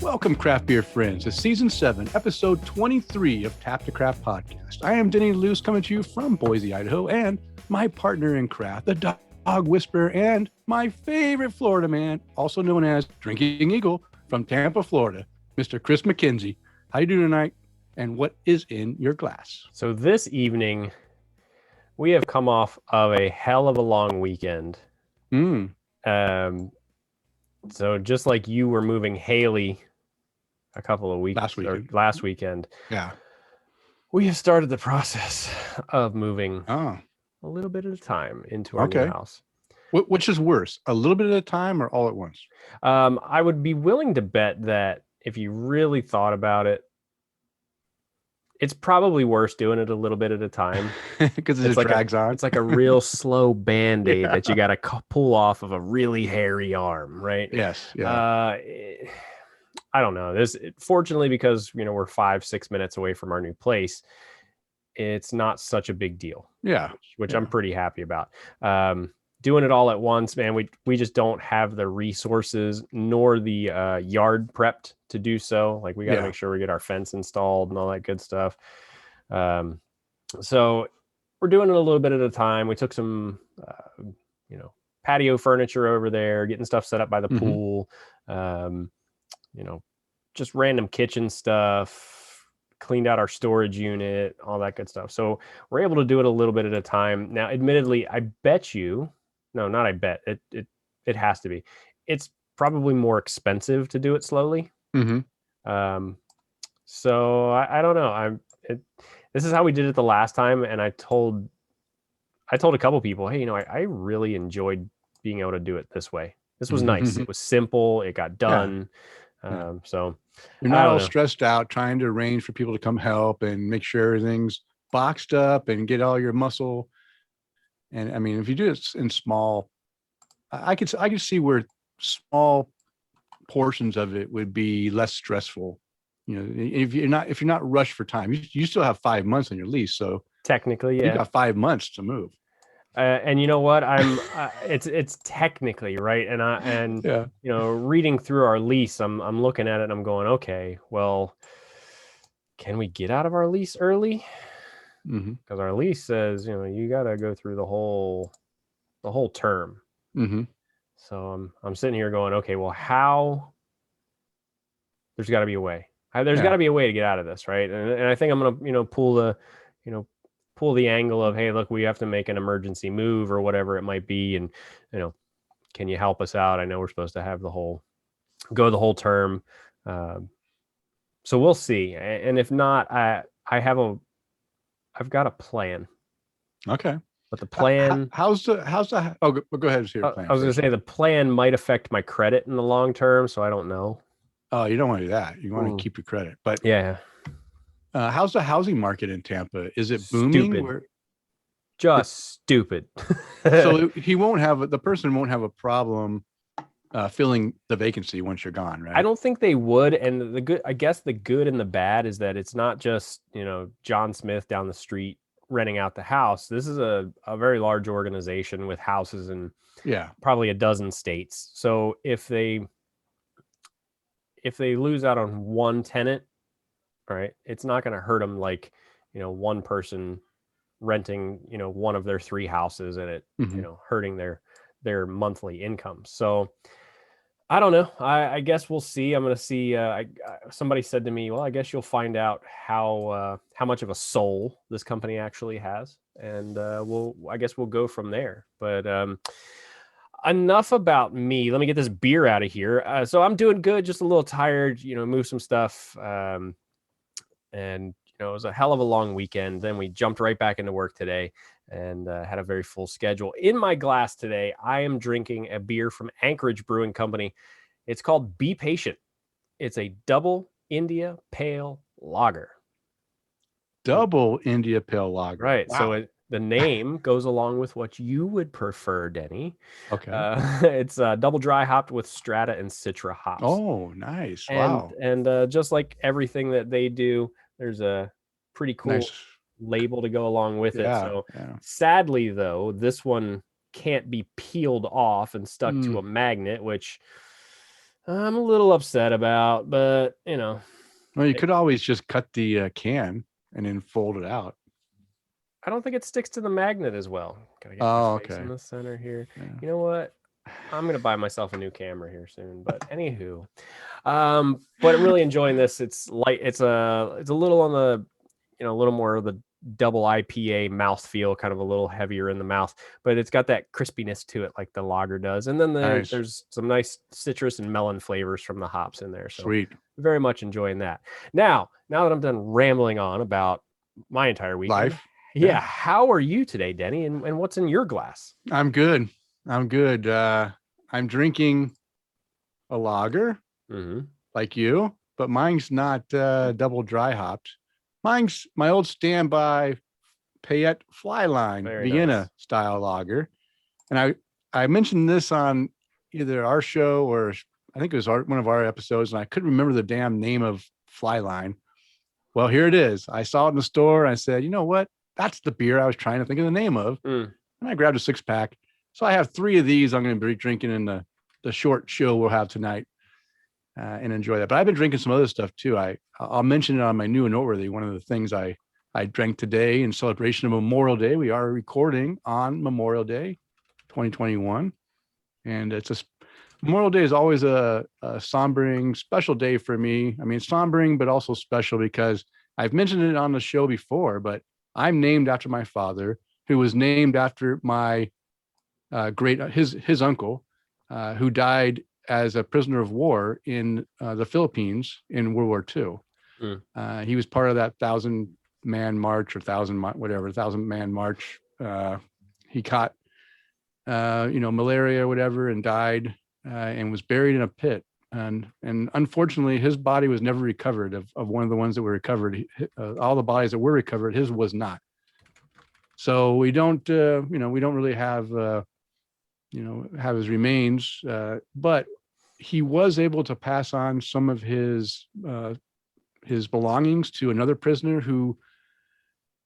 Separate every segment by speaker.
Speaker 1: Welcome, craft beer friends, to Season 7, Episode 23 of Tap to Craft Podcast. I am Denny Luce, coming to you from Boise, Idaho, and my partner in craft, the dog whisperer, and my favorite Florida man, also known as Drinking Eagle, from Tampa, Florida, Mr. Chris McKenzie. How you doing tonight, and what is in your glass?
Speaker 2: So this evening, we have come off of a hell of a long weekend. So just like you were moving Haley a couple of weeks last weekend,
Speaker 1: yeah,
Speaker 2: we have started the process of moving
Speaker 1: a
Speaker 2: little bit at a time into our new house.
Speaker 1: Which is worse, a little bit at a time or all at once?
Speaker 2: I would be willing to bet that if you really thought about it, it's probably worse doing it a little bit at a time
Speaker 1: because it drags on.
Speaker 2: It's like a real slow Band-Aid that you got to pull off of a really hairy arm, right?
Speaker 1: Yes. Yeah.
Speaker 2: I don't know. Fortunately, because we're 5-6 minutes away from our new place, it's not such a big deal.
Speaker 1: Yeah,
Speaker 2: which I'm pretty happy about. Doing it all at once, man, we just don't have the resources nor the yard prepped to do so. Like, we got to make sure we get our fence installed and all that good stuff. So we're doing it a little bit at a time. We took some, patio furniture over there, getting stuff set up by the pool, just random kitchen stuff, cleaned out our storage unit, all that good stuff. So we're able to do it a little bit at a time. Now, admittedly, it has to be. It's probably more expensive to do it slowly. So I don't know. This is how we did it the last time, and I told a couple people, hey, I really enjoyed being able to do it this way. This was nice. It was simple. It got done. So
Speaker 1: you're not all stressed out trying to arrange for people to come help and make sure everything's boxed up and get all your muscle. And I mean, if you do it in small, I could see where small portions of it would be less stressful. If you're not rushed for time, you still have 5 months on your lease. So
Speaker 2: technically,
Speaker 1: you got 5 months to move.
Speaker 2: And you know what? It's technically right. And reading through our lease, I'm looking at it and I'm going, okay, well, can we get out of our lease early? Because our lease says, you got to go through the whole term. So I'm sitting here going, okay, well, how? There's got to be a way. There's got to be a way to get out of this, right? And I think I'm gonna, pull the angle of, hey, look, we have to make an emergency move or whatever it might be, and can you help us out? I know we're supposed to have the whole term, so we'll see. And if not, I've got a plan.
Speaker 1: Okay.
Speaker 2: But the plan...
Speaker 1: How's the... Oh, go ahead. Plan
Speaker 2: I was going to say the plan might affect my credit in the long term, so I don't know.
Speaker 1: Oh, you don't want to do that. You want to keep your credit. But
Speaker 2: yeah.
Speaker 1: How's the housing market in Tampa? Is it booming?
Speaker 2: Stupid.
Speaker 1: So the person won't have a problem filling the vacancy once you're gone, right?
Speaker 2: I don't think they would. And the good and the bad is that it's not just, John Smith down the street renting out the house. This is a very large organization with houses in probably a dozen states. So if they lose out on one tenant, right, it's not going to hurt them like, one person renting, one of their 3 houses and it, hurting their monthly income. So I don't know. I guess we'll see. I'm going to see. Somebody said to me, well, I guess you'll find out how much of a soul this company actually has. And I guess we'll go from there. But enough about me. Let me get this beer out of here. So I'm doing good, just a little tired, move some stuff. And it was a hell of a long weekend. Then we jumped right back into work today and had a very full schedule. In my glass today, I am drinking a beer from Anchorage Brewing Company. It's called Be Patient. It's a double India Pale Lager.
Speaker 1: Double India Pale Lager.
Speaker 2: Right.
Speaker 1: Wow.
Speaker 2: So the name goes along with what you would prefer, Denny.
Speaker 1: Okay.
Speaker 2: It's double dry hopped with Strata and Citra hops.
Speaker 1: Oh, nice.
Speaker 2: Wow. And just like everything that they do, there's a pretty cool label to go along with it. So sadly, though, this one can't be peeled off and stuck to a magnet, which I'm a little upset about, but you know,
Speaker 1: Well, you could always just cut the can and then fold it out.
Speaker 2: I don't think it sticks to the magnet as well. Gotta get
Speaker 1: Oh,
Speaker 2: my face
Speaker 1: okay.
Speaker 2: in the center here.
Speaker 1: Yeah.
Speaker 2: You know what? I'm gonna buy myself a new camera here soon. But anywho, but I'm really enjoying this. It's light. It's a little on the, a little more of the double IPA mouthfeel, kind of a little heavier in the mouth, but it's got that crispiness to it like the lager does. And then
Speaker 1: Nice.
Speaker 2: there's some nice citrus and melon flavors from the hops in there. So
Speaker 1: Sweet.
Speaker 2: very much enjoying that. Now that I'm done rambling on about my entire weekend.
Speaker 1: Life.
Speaker 2: Yeah. How are you today, Denny? And what's in your glass?
Speaker 1: I'm good. I'm drinking a lager like you, but mine's not double dry hopped. Mine's my old standby Payette Flyline Vienna style lager. And I mentioned this on either our show or I think it was one of our episodes, and I couldn't remember the damn name of Flyline. Well, here it is. I saw it in the store. And I said, you know what? That's the beer I was trying to think of the name of. And I grabbed a 6-pack. So I have 3 of these I'm going to be drinking in the short show we'll have tonight and enjoy that. But I've been drinking some other stuff too. I'll mention it on my new and noteworthy. One of the things I drank today in celebration of Memorial Day. We are recording on Memorial Day, 2021. And Memorial Day is always a sombering, special day for me. I mean, sombering, but also special because I've mentioned it on the show before, but I'm named after my father, who was named after my his uncle, who died as a prisoner of war in the Philippines in World War II. He was part of that 1,000-man march or 1,000-man march. He caught, malaria or whatever and died and was buried in a pit. And unfortunately, his body was never recovered. Of one of the ones that were recovered, all the bodies that were recovered, his was not. So we don't, we don't really have, have his remains. But he was able to pass on some of his belongings to another prisoner who,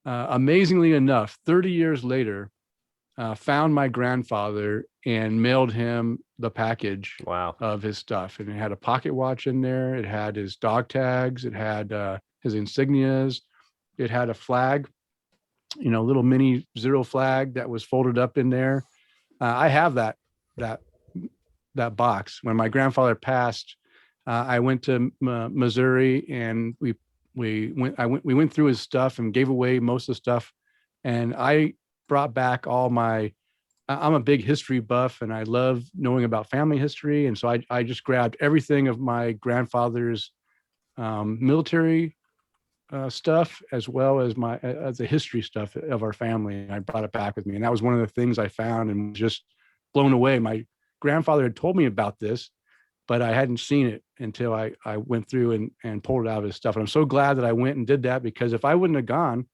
Speaker 1: amazingly enough, 30 years later, found my grandfather and mailed him the package of his stuff. And it had a pocket watch in there. It had his dog tags. It had his insignias. It had a flag, little mini Zero flag that was folded up in there. I have that box. When my grandfather passed, I went to Missouri and we went through his stuff and gave away most of the stuff. And I brought back I'm a big history buff and I love knowing about family history. And so I just grabbed everything of my grandfather's military stuff, as well as the history stuff of our family. And I brought it back with me. And that was one of the things I found and just blown away. My grandfather had told me about this, but I hadn't seen it until I went through and pulled it out of his stuff. And I'm so glad that I went and did that, because if I wouldn't have gone,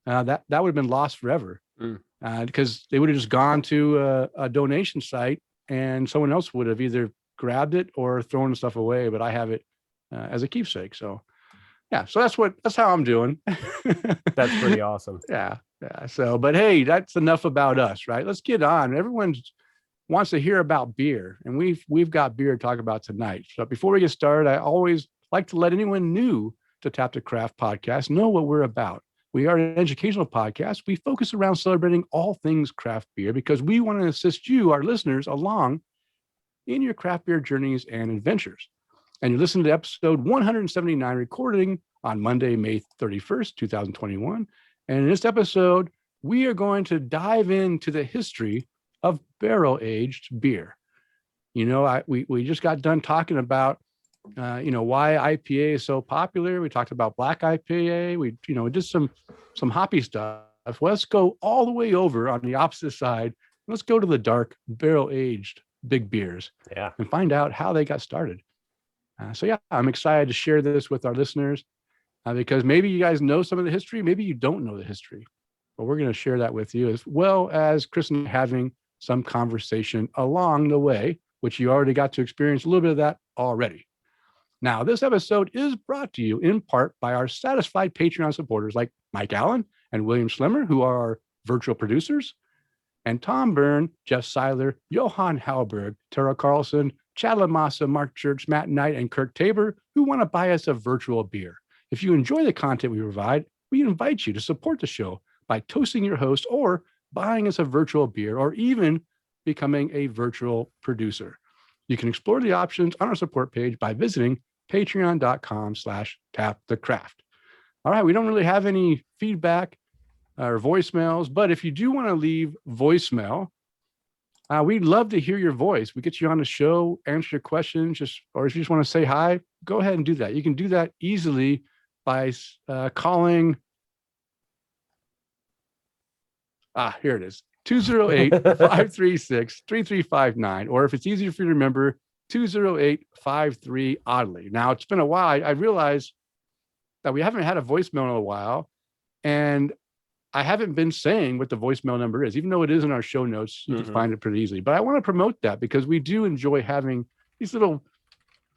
Speaker 1: that would have been lost forever. Because they would have just gone to a donation site and someone else would have either grabbed it or thrown the stuff away. But I have it as a keepsake. So yeah, so that's how I'm doing.
Speaker 2: That's pretty awesome.
Speaker 1: Yeah. So, but hey, that's enough about us, right? Let's get on. Everyone wants to hear about beer, and we've got beer to talk about tonight. So before we get started, I always like to let anyone new to Tap the Craft podcast know what we're about. We are an educational podcast. We focus around celebrating all things craft beer because we want to assist you, our listeners, along in your craft beer journeys and adventures. And you're listening to episode 179, recording on Monday, May 31st, 2021. And in this episode, we are going to dive into the history of barrel-aged beer. We just got done talking about why IPA is so popular. We talked about black IPA. We did some hoppy stuff. Well, let's go all the way over on the opposite side. Let's go to the dark barrel-aged big beers and find out how they got started. I'm excited to share this with our listeners because maybe you guys know some of the history. Maybe you don't know the history, but we're going to share that with you, as well as Chris and having some conversation along the way, which you already got to experience a little bit of that already. Now, this episode is brought to you in part by our satisfied Patreon supporters like Mike Allen and William Schlemmer, who are our virtual producers, and Tom Byrne, Jeff Seiler, Johan Halberg, Tara Carlson, Chad LaMassa, Mark Church, Matt Knight, and Kirk Tabor, who want to buy us a virtual beer. If you enjoy the content we provide, we invite you to support the show by toasting your host or buying us a virtual beer or even becoming a virtual producer. You can explore the options on our support page by visiting patreon.com/tapthecraft. All right, we don't really have any feedback or voicemails, but if you do want to leave voicemail, we'd love to hear your voice. We get you on the show, answer your questions, or if you just want to say hi, go ahead and do that. You can do that easily by calling. Here it is. 208-536-3359. Or if it's easier for you to remember, 208-53-ODDLY. Now, it's been a while. I realized that we haven't had a voicemail in a while, and I haven't been saying what the voicemail number is, even though it is in our show notes. You can find it pretty easily. But I want to promote that because we do enjoy having these little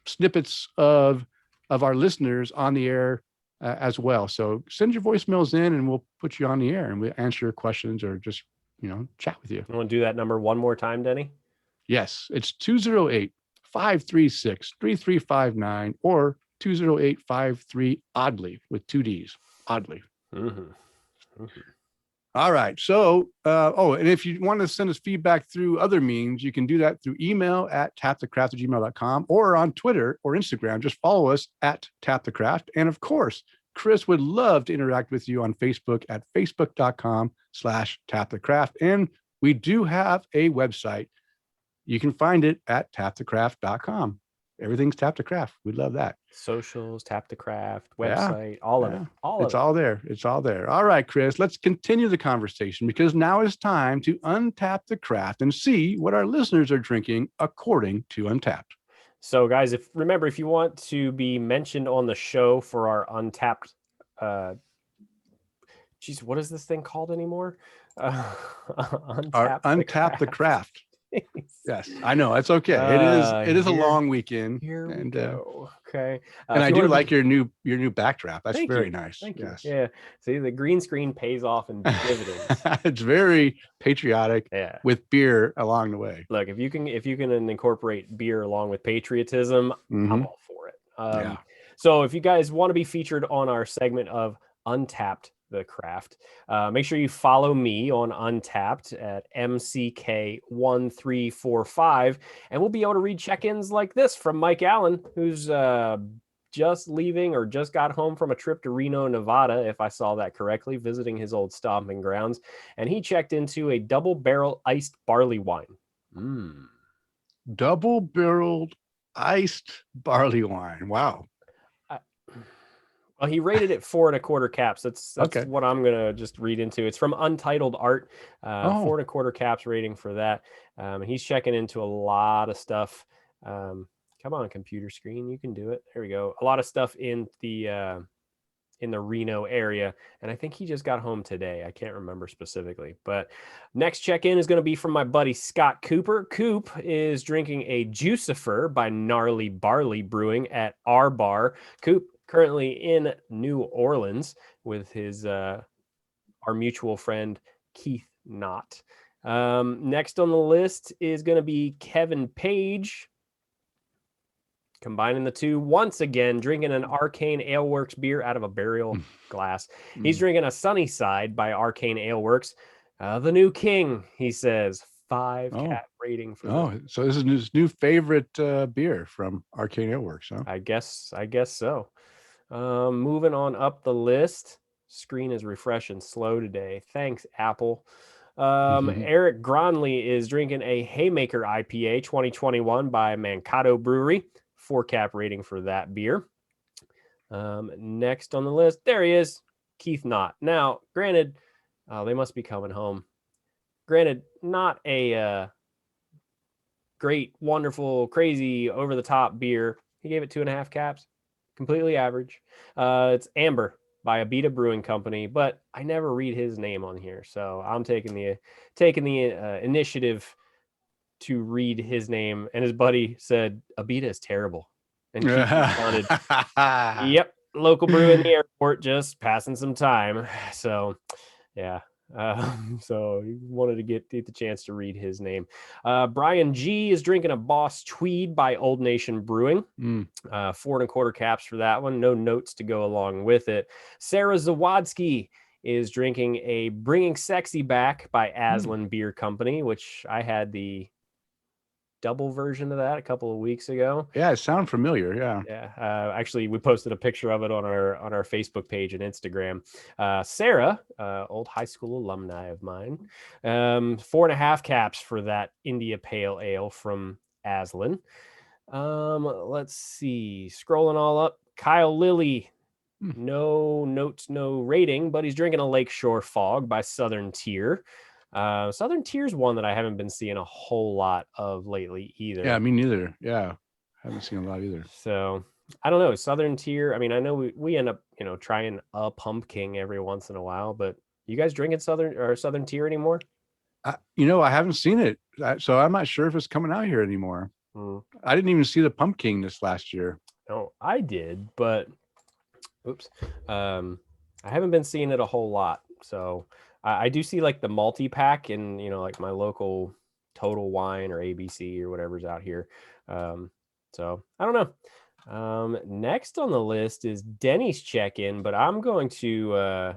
Speaker 1: snippets of our listeners on the air as well. So send your voicemails in and we'll put you on the air and we'll answer your questions or just, chat with you.
Speaker 2: You want to do that number one more time, Denny?
Speaker 1: Yes, it's 208-536-3359 or 208-53-ODDLY with 2 Ds. ODDLY. All right. So, and if you want to send us feedback through other means, you can do that through email at tapthecraft@gmail.com or on Twitter or Instagram. Just follow us at tapthecraft. And of course, Chris would love to interact with you on Facebook at facebook.com/tapthecraft. And we do have a website. You can find it at tapthecraft.com. Everything's Tap the Craft. We love that.
Speaker 2: Socials, Tap the Craft, website, all of it.
Speaker 1: It's all there. It's all there. All right, Chris, let's continue the conversation because now it's time to untap the craft and see what our listeners are drinking according to Untapped.
Speaker 2: So, guys, if you want to be mentioned on the show for our Untapped, what is this thing called anymore?
Speaker 1: Untap the Craft. Yes, I know. It's okay. It is a long weekend.
Speaker 2: Here we go. Okay.
Speaker 1: And I do like your new backdrop. That's very nice.
Speaker 2: Thank you.
Speaker 1: Yes.
Speaker 2: Yeah. See, the green screen pays off in dividends.
Speaker 1: It's very patriotic with beer along the way.
Speaker 2: Look, if you can incorporate beer along with patriotism, I'm all for it. So if you guys want to be featured on our segment of Untapped the Craft, make sure you follow me on Untapped at MCK1345, and we'll be able to read check-ins like this from Mike Allen, who's just leaving or just got home from a trip to Reno, Nevada, if I saw that correctly, visiting his old stomping grounds, and he checked into a double-barrel iced barley wine.
Speaker 1: Double-barreled iced barley wine. Wow.
Speaker 2: Well, he rated it 4 1/4 caps. That's okay. What I'm going to just read into. It's from Untitled Art, 4 1/4 caps rating for that. He's checking into a lot of stuff. Come on, computer screen. You can do it. There we go. A lot of stuff in the Reno area. And I think he just got home today. I can't remember specifically. But next check-in is going to be from my buddy Scott Cooper. Coop is drinking a Juicifer by Gnarly Barley Brewing at our bar. Coop, currently in New Orleans with his our mutual friend Keith Knott. Next on the list is going to be Kevin Page, combining the two once again, drinking an Arcane Ale Works beer out of a barrel glass. He's drinking a Sunnyside by Arcane Ale Works. The new king, he says. 5 cat rating for
Speaker 1: so this is his new favorite beer from Arcane Ale Works, huh?
Speaker 2: I guess so. Moving on up the list. Screen is refreshing slow today. Thanks, Apple. Eric Gronley is drinking a Haymaker IPA 2021 by Mankato Brewery. 4 cap rating for that beer. Next on the list, there he is, Keith Knott. Now, granted, they must be coming home. Granted, not a great, wonderful, crazy, over-the-top beer. He gave it 2.5 caps. Completely average. It's Amber by Abita Brewing Company, but I never read his name on here, so I'm taking the initiative to read his name. And his buddy said Abita is terrible, and he responded, "Yep, local brew in the airport, just passing some time." So, yeah, So he wanted to get the chance to read his name. Brian G is drinking a Boss Tweed by Old Nation Brewing. 4.25 caps for that one. No notes to go along with it. Sarah Zawodsky is drinking a Bringing Sexy Back by Aslan Beer Company, which I had the double version of that a couple of weeks ago.
Speaker 1: Yeah, it sounds familiar.
Speaker 2: Yeah. Actually, we posted a picture of it on our Facebook page and Instagram. Sarah, old high school alumni of mine, 4.5 caps for that India Pale Ale from Aslan. Let's see. Scrolling all up. Kyle Lilly. No notes, no rating, but he's drinking a Lakeshore Fog by Southern Tier. Southern Tier's one that I haven't been seeing a whole lot of lately either.
Speaker 1: Yeah, me neither. Yeah, haven't seen a lot either.
Speaker 2: So I don't know. Southern Tier. I mean, I know we end up, trying a pumpkin every once in a while, but you guys drinking Southern Tier anymore?
Speaker 1: I haven't seen it, so I'm not sure if it's coming out here anymore. I didn't even see the pumpkin this last year.
Speaker 2: No, I did, but oops. I haven't been seeing it a whole lot. So I do see like the multi-pack in, like my local Total Wine or ABC or whatever's out here. So I don't know. Next on the list is Denny's check-in, but I'm going to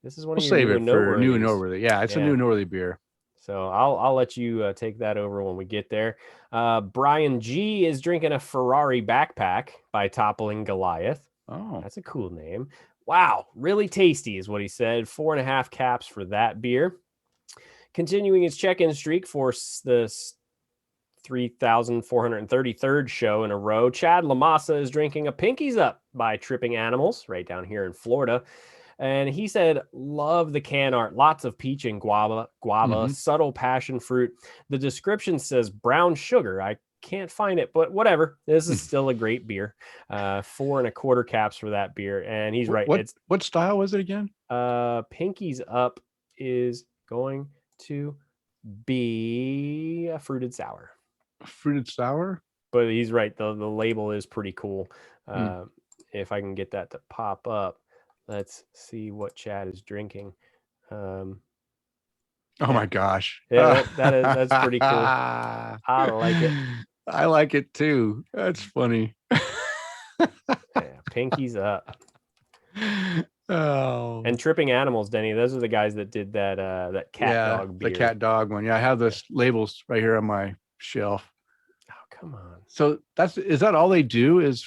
Speaker 2: this is one of your
Speaker 1: save
Speaker 2: new
Speaker 1: it for new and
Speaker 2: noteworthies.
Speaker 1: noteworthy. Yeah, it's a new and noteworthy beer.
Speaker 2: So I'll let you take that over when we get there. Brian G is drinking a Ferrari backpack by Toppling Goliath.
Speaker 1: Oh,
Speaker 2: that's a cool name. Wow, really tasty is what he said. 4.5 caps for that beer. Continuing his check-in streak for the 3,433rd show in a row, Chad Lamassa is drinking a Pinkies Up by Tripping Animals right down here in Florida. And he said, love the can art. Lots of peach and guava, subtle passion fruit. The description says brown sugar. I can't find it, but whatever. This is still a great beer. 4.25 caps for that beer. And he's right.
Speaker 1: What style was it again?
Speaker 2: Pinkies Up is going to be a fruited sour.
Speaker 1: Fruited sour?
Speaker 2: But he's right. The label is pretty cool. If I can get that to pop up. Let's see what Chad is drinking.
Speaker 1: Oh my gosh.
Speaker 2: Yeah, that's pretty cool. I like it.
Speaker 1: I like it too. That's funny.
Speaker 2: Yeah, Pinkies Up.
Speaker 1: Oh.
Speaker 2: And Tripping Animals, Denny. Those are the guys that did that cat dog beer.
Speaker 1: The cat dog one. Yeah, I have those labels right here on my shelf.
Speaker 2: Oh, come on.
Speaker 1: So is that all they do is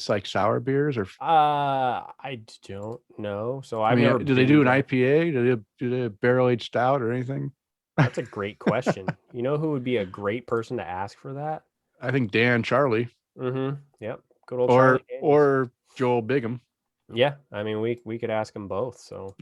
Speaker 1: like sour beers or
Speaker 2: I don't know. So
Speaker 1: do they do an IPA? Do they barrel aged stout or anything?
Speaker 2: That's a great question. You know who would be a great person to ask for that?
Speaker 1: I think Dan Charlie.
Speaker 2: Yep. Good old Charlie
Speaker 1: or Joel Bigham.
Speaker 2: Yeah, I mean we could ask them both. So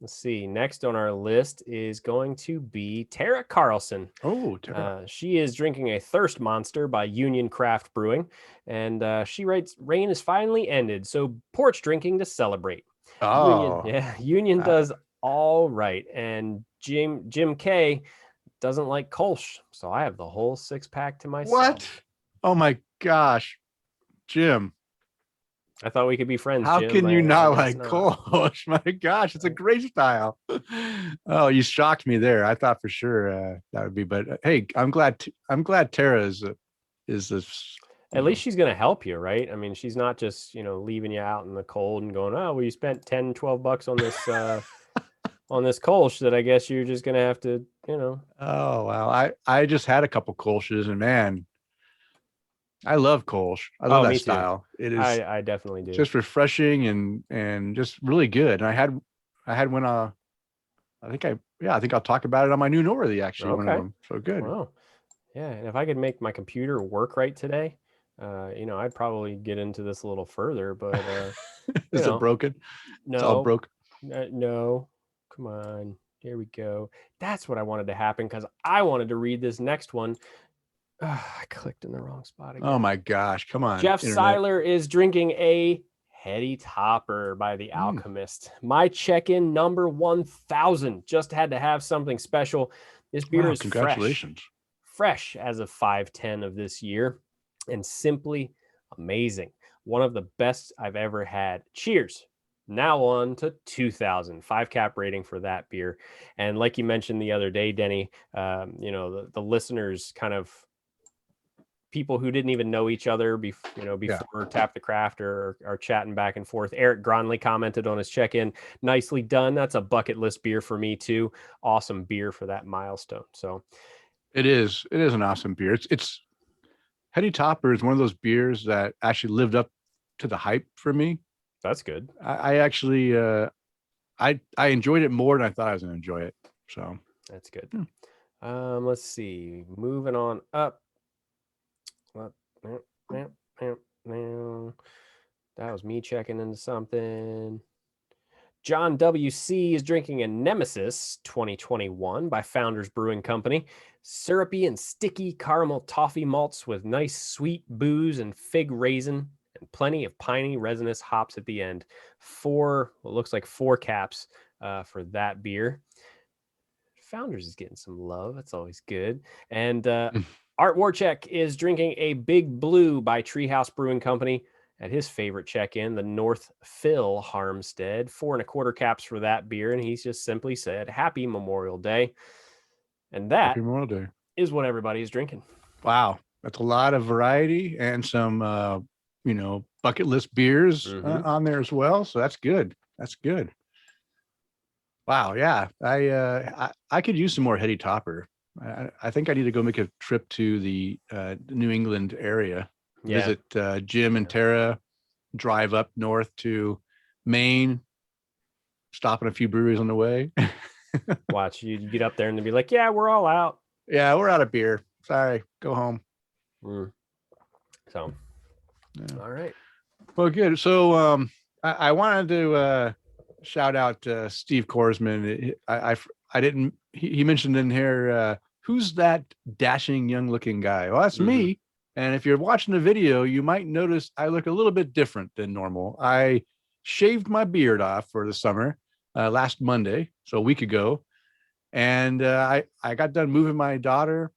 Speaker 2: let's see. Next on our list is going to be Tara Carlson.
Speaker 1: Oh, Tara.
Speaker 2: She is drinking a Thirst Monster by Union Craft Brewing, and she writes, "Rain is finally ended, so porch drinking to celebrate."
Speaker 1: Oh,
Speaker 2: Union does all right, and Jim K doesn't like Kolsch, so I have the whole 6-pack to myself.
Speaker 1: What? Oh my gosh, Jim.
Speaker 2: I thought we could be friends.
Speaker 1: How
Speaker 2: Jim.
Speaker 1: can you not like Kolsch? My gosh, it's a great style. Oh, you shocked me there. I thought for sure that would be, but hey, I'm glad Tara is this.
Speaker 2: At least she's going to help you, right? I mean, she's not just, leaving you out in the cold and going, oh, well, you spent $10-12 on this on this Kolsch that I guess you're just going to have to,
Speaker 1: Oh, wow. I just had a couple Kolsches and man, I love Kolsch. I love that style.
Speaker 2: Too.
Speaker 1: It is.
Speaker 2: I definitely do.
Speaker 1: Just refreshing and just really good. And I had when I think I'll talk about it on my new Norworthy actually.
Speaker 2: Okay.
Speaker 1: One of them. So good.
Speaker 2: Wow. Yeah, and if I could make my computer work right today, I'd probably get into this a little further. But
Speaker 1: is it broken?
Speaker 2: No,
Speaker 1: it's all broke.
Speaker 2: No, come on. Here we go. That's what I wanted to happen because I wanted to read this next one. I clicked in the wrong spot again.
Speaker 1: Oh my gosh. Come on.
Speaker 2: Jeff Seiler is drinking a Heady Topper by The Alchemist. My check-in number 1,000. Just had to have something special. This beer is fresh as of 5/10 of this year and simply amazing. One of the best I've ever had. Cheers Now on to 2000, 5 cap rating for that beer. And like you mentioned the other day, Denny, the listeners kind of people who didn't even know each other before Tap the Craft or are chatting back and forth. Eric Gronley commented on his check-in, nicely done. That's a bucket list beer for me too. Awesome beer for that milestone. So
Speaker 1: it is an awesome beer. It's Heady Topper is one of those beers that actually lived up to the hype for me.
Speaker 2: that's good.
Speaker 1: I actually I enjoyed it more than I thought I was going to enjoy it. So
Speaker 2: that's good. Let's see. Moving on up. That was me checking into something. John W.C. is drinking a Nemesis 2021 by Founders Brewing Company. Syrupy and sticky caramel toffee malts with nice sweet booze and fig raisin and plenty of piney resinous hops at the end. Looks like 4 caps for that beer. Founders is getting some love. That's always good. And Art Warchek is drinking a Big Blue by Treehouse Brewing Company at his favorite check-in, the North Phil Harmstead. 4 1/4 caps for that beer. And he's just simply said, Happy Memorial Day. And that
Speaker 1: Happy Memorial Day
Speaker 2: is what everybody is drinking.
Speaker 1: Wow. That's a lot of variety and some, bucket list beers on there as well. So that's good. That's good. Wow. Yeah. I could use some more Heady Topper. I think I need to go make a trip to the New England area, visit Jim and Tara, drive up north to Maine, stop in a few breweries on the way.
Speaker 2: Watch you get up there and they'll be like, yeah, we're all out.
Speaker 1: Yeah, we're out of beer. Sorry, go home.
Speaker 2: So, all right.
Speaker 1: Well, good. So I wanted to shout out Steve Korsman. I didn't. He mentioned in here, who's that dashing young looking guy? Well, that's me. And if you're watching the video, you might notice I look a little bit different than normal. I shaved my beard off for the summer last Monday, so a week ago. And I got done moving my daughter.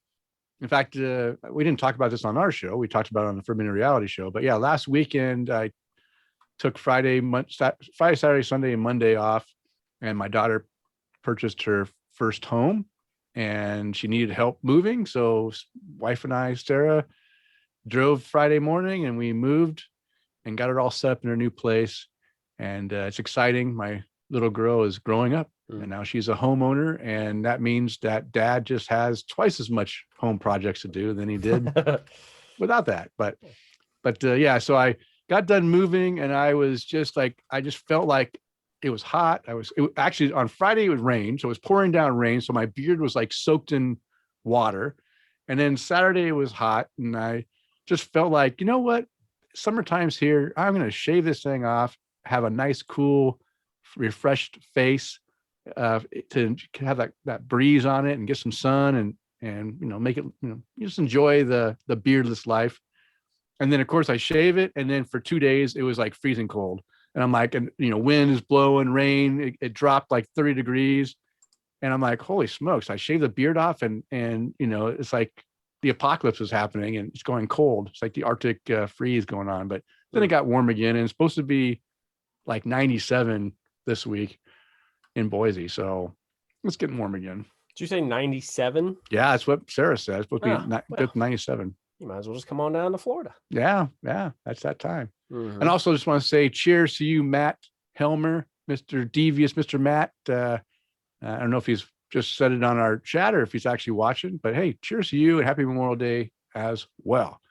Speaker 1: In fact, we didn't talk about this on our show. We talked about it on the Forbidden Reality show. But yeah, last weekend, I took Friday, Saturday, Sunday, and Monday off. And my daughter purchased her first home and she needed help moving. So wife and I, Sarah, drove Friday morning and we moved and got her all set up in her new place. And it's exciting. My little girl is growing up and now she's a homeowner. And that means that dad just has twice as much home projects to do than he did without that. But yeah, so I got done moving and I was just like, I just felt like it was hot. Actually on Friday, it was rain. So it was pouring down rain. So my beard was like soaked in water. And then Saturday it was hot. And I just felt like, you know what? Summertime's here. I'm going to shave this thing off, have a nice, cool, refreshed face to have that breeze on it and get some sun and make it, just enjoy the beardless life. And then of course I shave it. And then for 2 days, it was like freezing cold. And I'm like, wind is blowing, rain, it dropped like 30 degrees. And I'm like, holy smokes, I shaved the beard off and it's like the apocalypse is happening and it's going cold. It's like the Arctic freeze going on. But then it got warm again and it's supposed to be like 97 this week in Boise. So it's getting warm again.
Speaker 2: Did you say 97?
Speaker 1: Yeah, that's what Sarah said. It's supposed to be 97.
Speaker 2: You might as well just come on down to Florida.
Speaker 1: Yeah, that's that time. And also just want to say cheers to you, Matt Helmer, Mr. Devious, Mr. Matt. I don't know if he's just said it on our chat or if he's actually watching, but hey, cheers to you and happy Memorial Day as well.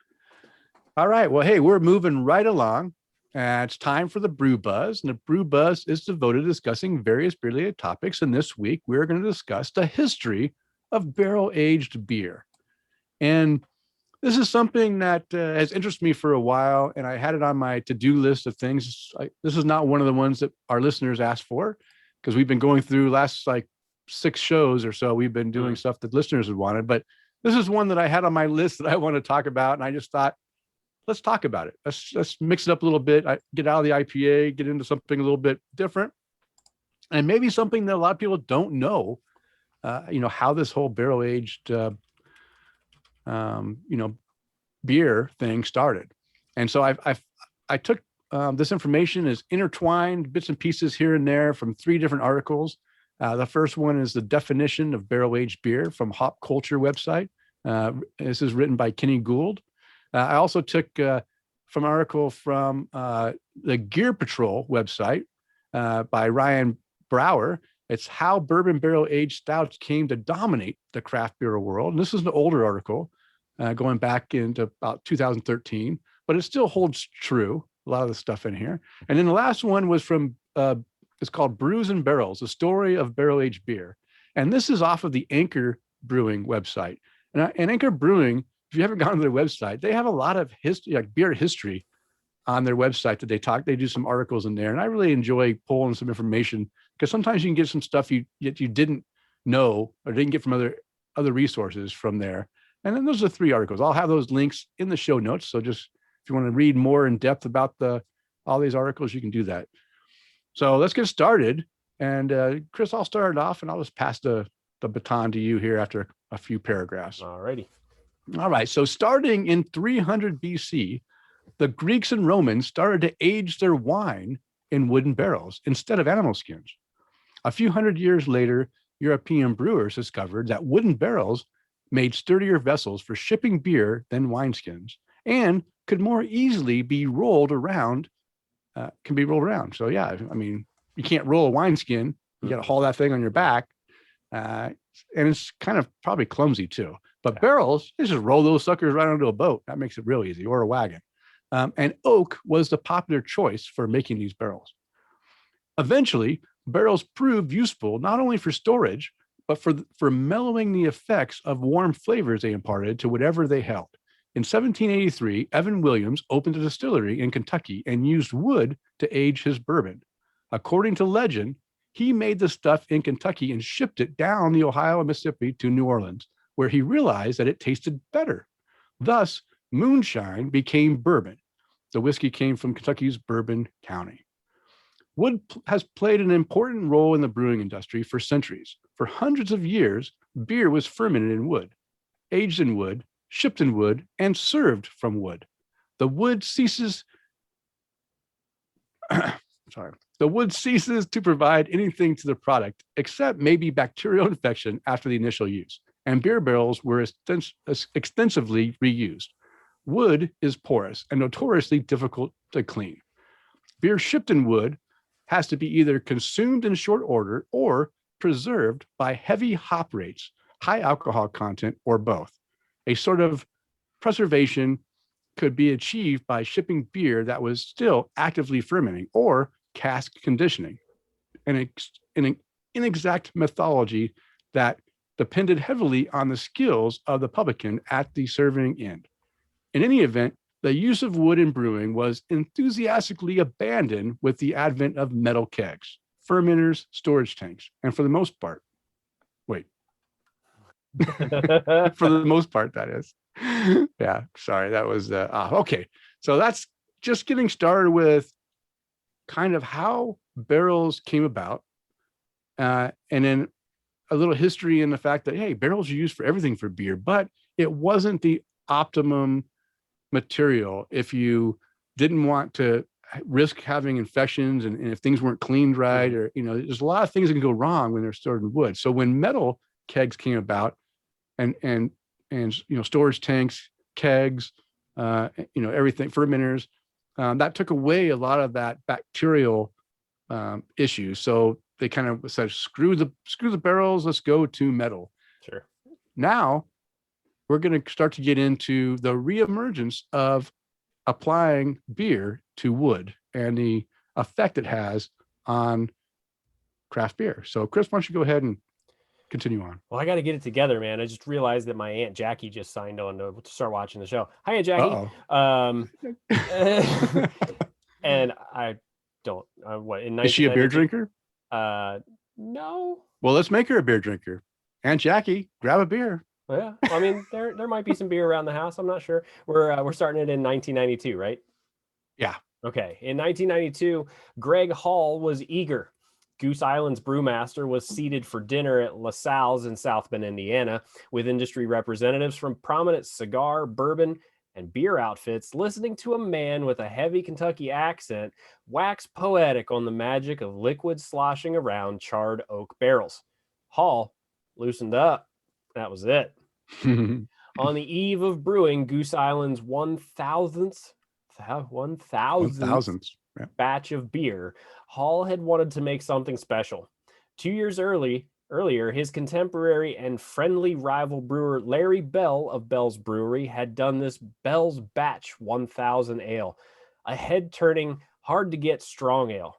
Speaker 1: All right. Well, hey, we're moving right along. It's time for the Brew Buzz, and the Brew Buzz is devoted to discussing various beer-related topics. And this week, we're going to discuss the history of barrel-aged beer. And this is something that has interested me for a while, and I had it on my to-do list of things. This is not one of the ones that our listeners asked for, because we've been going through last 6 shows or so. We've been doing stuff that listeners had wanted, but this is one that I had on my list that I want to talk about, and I just thought, let's talk about it. Let's mix it up a little bit. Get out of the IPA, get into something a little bit different, and maybe something that a lot of people don't know. How this whole barrel-aged beer thing started. And so I took this information is intertwined bits and pieces here and there from 3 different articles. The first one is the definition of barrel-aged beer from Hop Culture website. This is written by Kenny Gould. I also took from an article from the Gear Patrol website by Ryan Brower. It's how bourbon barrel-aged stouts came to dominate the craft beer world. And this is an older article going back into about 2013, but it still holds true. A lot of the stuff in here. And then the last one was from, it's called Brews and Barrels, a story of barrel-aged beer. And this is off of the Anchor Brewing website. And Anchor Brewing, if you haven't gone to their website, they have a lot of history, like beer history on their website that they do some articles in there. And I really enjoy pulling some information because sometimes you can get some stuff you didn't know or didn't get from other resources from there. And then those are 3 articles. I'll have those links in the show notes. So just if you want to read more in depth about all these articles, you can do that. So let's get started. And Chris, I'll start it off and I'll just pass the baton to you here after a few paragraphs.
Speaker 2: All righty.
Speaker 1: All right. So starting in 300 BC, the Greeks and Romans started to age their wine in wooden barrels instead of animal skins. A few hundred years later, European brewers discovered that wooden barrels made sturdier vessels for shipping beer than wineskins and could more easily be rolled around, So yeah, I mean, you can't roll a wineskin. You got to haul that thing on your back. And it's kind of probably clumsy too. But barrels, you just roll those suckers right onto a boat. That makes it real easy, or a wagon. And oak was the popular choice for making these barrels. Eventually, barrels proved useful not only for storage, but for mellowing the effects of warm flavors they imparted to whatever they held. In 1783, Evan Williams opened a distillery in Kentucky and used wood to age his bourbon. According to legend, he made the stuff in Kentucky and shipped it down the Ohio and Mississippi to New Orleans, where he realized that it tasted better. Thus, moonshine became bourbon. The whiskey came from Kentucky's Bourbon County. Wood has played an important role in the brewing industry for centuries. For hundreds of years, beer was fermented in wood, aged in wood, shipped in wood, and served from wood. The wood ceases to provide anything to the product except maybe bacterial infection after the initial use, and beer barrels were extensively reused. Wood is porous and notoriously difficult to clean. Beer shipped in wood has to be either consumed in short order or preserved by heavy hop rates, high alcohol content, or both. A sort of preservation could be achieved by shipping beer that was still actively fermenting or cask conditioning, an inexact methodology that depended heavily on the skills of the publican at the serving end. In any event, the use of wood in brewing was enthusiastically abandoned with the advent of metal kegs, fermenters, storage tanks, and for the most part, that is. Yeah, sorry, that was okay. So that's just getting started with kind of how barrels came about, and then a little history in the fact that, hey, barrels are used for everything for beer, but it wasn't the optimum material if you didn't want to risk having infections and if things weren't cleaned right, or there's a lot of things that can go wrong when they're stored in wood. So when metal kegs came about, and storage tanks, kegs, everything, fermenters, that took away a lot of that bacterial issue. So they kind of said, screw the barrels, let's go to metal.
Speaker 2: Sure.
Speaker 1: Now we're going to start to get into the reemergence of applying beer to wood and the effect it has on craft beer. So Chris, why don't you go ahead and continue on?
Speaker 2: Well, I got to get it together, man. I just realized that my Aunt Jackie just signed on to start watching the show. Hi, Aunt Jackie. And I don't,
Speaker 1: is she a beer drinker?
Speaker 2: No.
Speaker 1: Well, let's make her a beer drinker. Aunt Jackie, grab a beer.
Speaker 2: Yeah. I mean, there might be some beer around the house. I'm not sure. We're starting it in 1992, right?
Speaker 1: Yeah.
Speaker 2: Okay. In 1992, Greg Hall was eager. Goose Island's brewmaster was seated for dinner at LaSalle's in South Bend, Indiana, with industry representatives from prominent cigar, bourbon, and beer outfits, listening to a man with a heavy Kentucky accent wax poetic on the magic of liquid sloshing around charred oak barrels. Hall loosened up. That was it. On the eve of brewing Goose Island's 1,000th batch of beer, Hall had wanted to make something special. 2 years earlier, his contemporary and friendly rival brewer Larry Bell of Bell's Brewery had done this Bell's Batch 1000 ale, a head-turning, hard-to-get strong ale.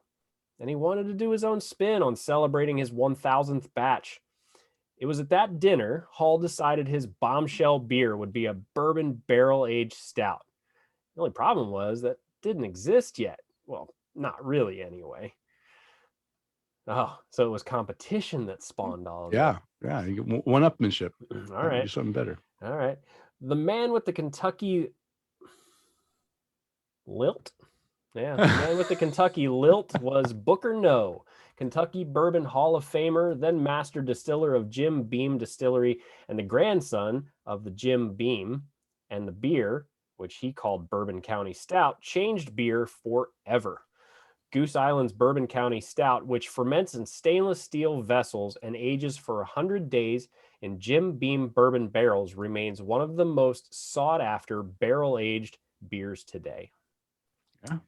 Speaker 2: And he wanted to do his own spin on celebrating his 1000th batch. It was at that dinner Hall decided his bombshell beer would be a bourbon barrel-aged stout. The only problem was that it didn't exist yet. Well, not really anyway. Oh, so it was competition that spawned all of
Speaker 1: that. Yeah, you get one-upmanship.
Speaker 2: All right.
Speaker 1: Do something better.
Speaker 2: All right. The man with the Kentucky lilt? Yeah, the man with the Kentucky lilt was Booker No, Kentucky Bourbon Hall of Famer, then master distiller of Jim Beam Distillery, and the grandson of the Jim Beam. And the beer, which he called Bourbon County Stout, changed beer forever. Goose Island's Bourbon County Stout, which ferments in stainless steel vessels and ages for 100 days in Jim Beam bourbon barrels, remains one of the most sought-after barrel-aged beers today.
Speaker 1: Yeah.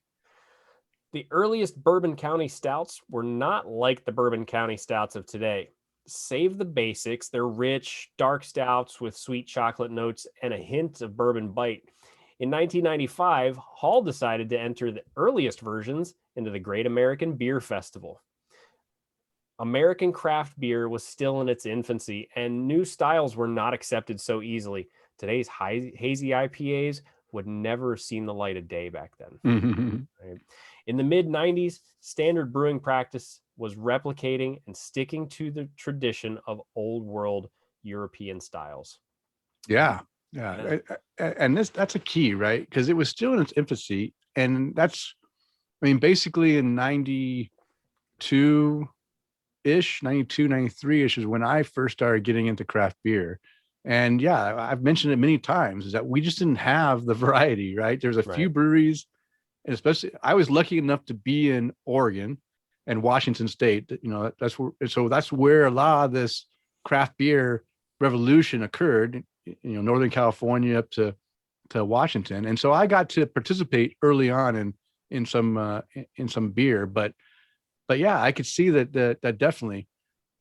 Speaker 2: The earliest Bourbon County Stouts were not like the Bourbon County Stouts of today. Save the basics, they're rich, dark stouts with sweet chocolate notes and a hint of bourbon bite. In 1995, Hall decided to enter the earliest versions into the Great American Beer Festival. American craft beer was still in its infancy, and new styles were not accepted so easily. Today's hazy IPAs would never have seen the light of day back then. Right? In the mid-90s, standard brewing practice was replicating and sticking to the tradition of old world European styles.
Speaker 1: Yeah. And that's a key, right? Because it was still in its infancy. And basically in 92-ish, 92, 93-ish is when I first started getting into craft beer. And yeah, I've mentioned it many times, is that we just didn't have the variety, right? There's a few breweries, and especially I was lucky enough to be in Oregon and Washington State. That's where a lot of this craft beer revolution occurred, Northern California up to Washington. And so I got to participate early on in some beer, but yeah, I could see that definitely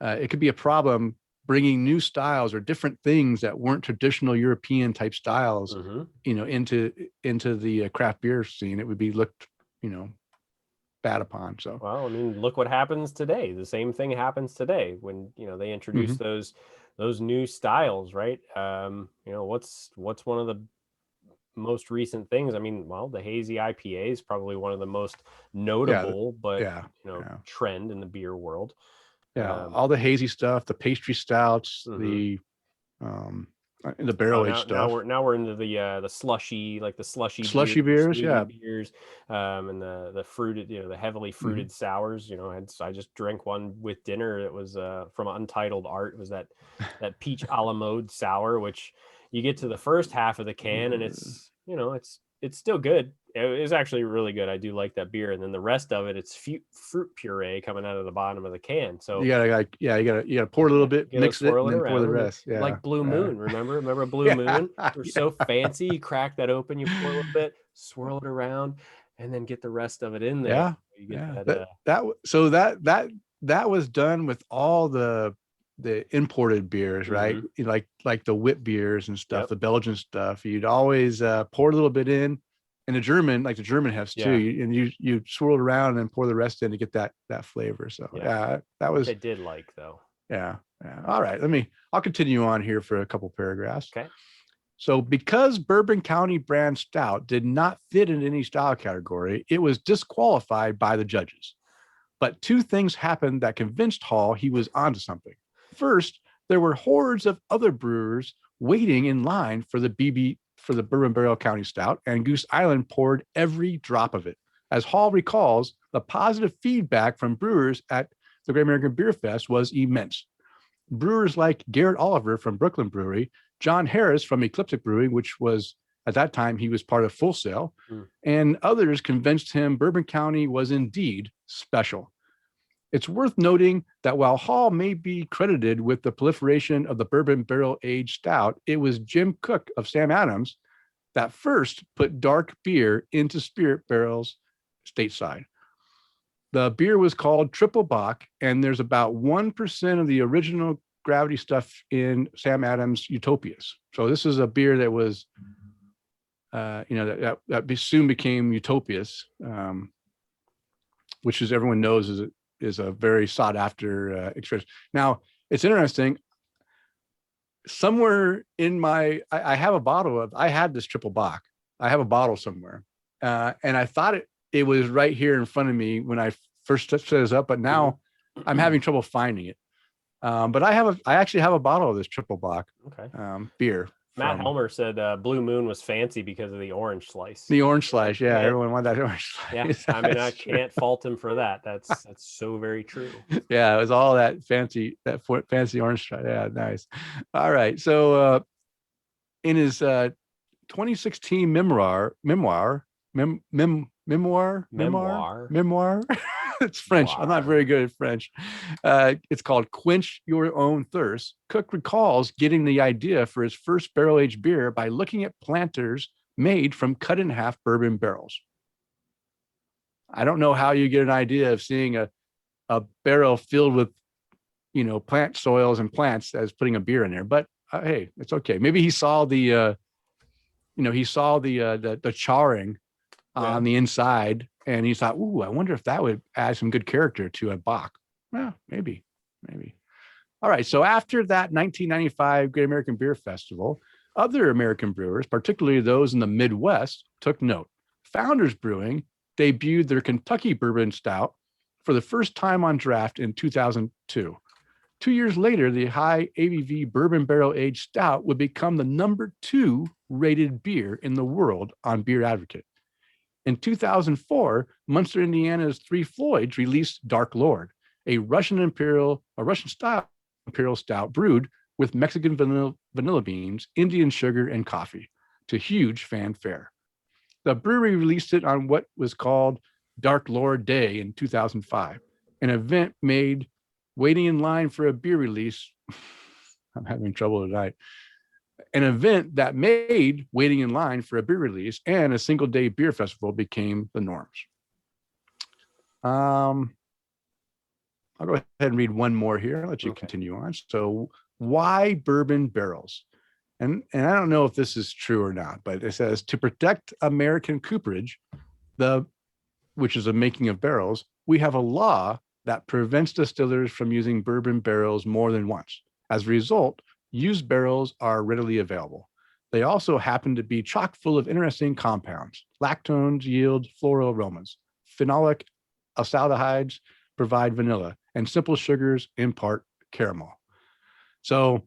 Speaker 1: it could be a problem bringing new styles or different things that weren't traditional European type styles, into the craft beer scene. It would be looked, bad upon. So,
Speaker 2: well, look what happens today. The same thing happens today when, they introduce those new styles, right? What's one of the most recent things? The hazy IPA is probably one of the most notable, trend in the beer world.
Speaker 1: Yeah, all the hazy stuff, the pastry stouts, the barrel aged stuff.
Speaker 2: Now we're into the slushy, like the slushy
Speaker 1: beers,
Speaker 2: beers, and the fruited, the heavily fruited sours. I just drank one with dinner. It was from Untitled Art. It was that peach a la mode sour, which you get to the first half of the can and it's still good. It was actually really good. I do like that beer. And then the rest of it, it's fruit puree coming out of the bottom of the can. So
Speaker 1: you gotta pour a little bit, mix it, and then pour the rest. Yeah,
Speaker 2: like Blue Moon. Remember Blue Moon? They're so fancy. You crack that open, you pour a little bit, swirl it around, and then get the rest of it in there.
Speaker 1: Yeah,
Speaker 2: you get
Speaker 1: that was done with all the imported beers, right? Like the wit beers and stuff, the Belgian stuff. You'd always pour a little bit in. And the German hefts too, and you swirl it around and pour the rest in to get that flavor. So that was.
Speaker 2: They did like though.
Speaker 1: Yeah. All right, I'll continue on here for a couple paragraphs.
Speaker 2: Okay.
Speaker 1: So because Bourbon County brand stout did not fit in any style category, it was disqualified by the judges. But two things happened that convinced Hall he was onto something. First, there were hordes of other brewers waiting in line for the Bourbon Barrel County Stout, and Goose Island poured every drop of it. As Hall recalls, the positive feedback from brewers at the Great American Beer Fest was immense. Brewers like Garrett Oliver from Brooklyn Brewery, John Harris from Ecliptic Brewing, which was At that time, he was part of Full Sail,
Speaker 2: Mm.
Speaker 1: and others convinced him Bourbon County was indeed special. It's worth noting that while Hall may be credited with the proliferation of the bourbon barrel aged stout, it was Jim Cook of Sam Adams that first put dark beer into spirit barrels stateside. The beer was called Triple Bock, and there's about 1% of the original gravity stuff in Sam Adams' Utopias. So this is a beer that was, that soon became Utopias, which, as everyone knows, is a very sought after experience. Now, it's interesting. Somewhere in I have a bottle of, I had this Triple Bock. I have a bottle somewhere. And I thought it was right here in front of me when I first set this up, but now I'm having trouble finding it. But I actually have a bottle of this Triple Bock beer.
Speaker 2: Matt Helmer said Blue Moon was fancy because of the orange slice.
Speaker 1: The orange slice, yeah. Everyone wanted that orange slice.
Speaker 2: Yeah, I mean, I can't fault him for that. That's so very true.
Speaker 1: Yeah, it was all that fancy orange slice. Yeah, nice. All right, so in his 2016 memoir. It's French. I'm not very good at French. It's called Quench Your Own Thirst. Cook recalls getting the idea for his first barrel-aged beer by looking at planters made from cut-in-half bourbon barrels. I don't know how you get an idea of seeing a barrel filled with, plant soils and plants as putting a beer in there, but hey, it's okay. Maybe he saw the charring on the inside, and he thought, "Ooh, I wonder if that would add some good character to a Bock." Well, maybe. All right. So after that 1995 Great American Beer Festival, other American brewers, particularly those in the Midwest, took note. Founders Brewing debuted their Kentucky Bourbon Stout for the first time on draft in 2002. 2 years later, the high ABV bourbon barrel aged stout would become the number 2 rated beer in the world on Beer Advocate. In 2004, Munster, Indiana's Three Floyds released Dark Lord, a Russian style imperial stout brewed with Mexican vanilla beans, Indian sugar, and coffee, to huge fanfare. The brewery released it on what was called Dark Lord Day in 2005, an event made waiting in line for a beer release. I'm having trouble tonight. An event that made waiting in line for a beer release and a single day beer festival became the norms. I'll go ahead and read one more here. I'll let you continue on. So why bourbon barrels? And I don't know if this is true or not, but it says to protect American cooperage, which is the making of barrels, we have a law that prevents distillers from using bourbon barrels more than once. As a result, used barrels are readily available. They also happen to be chock full of interesting compounds. Lactones yield floral aromas. Phenolic acetaldehydes provide vanilla, and simple sugars impart caramel. So,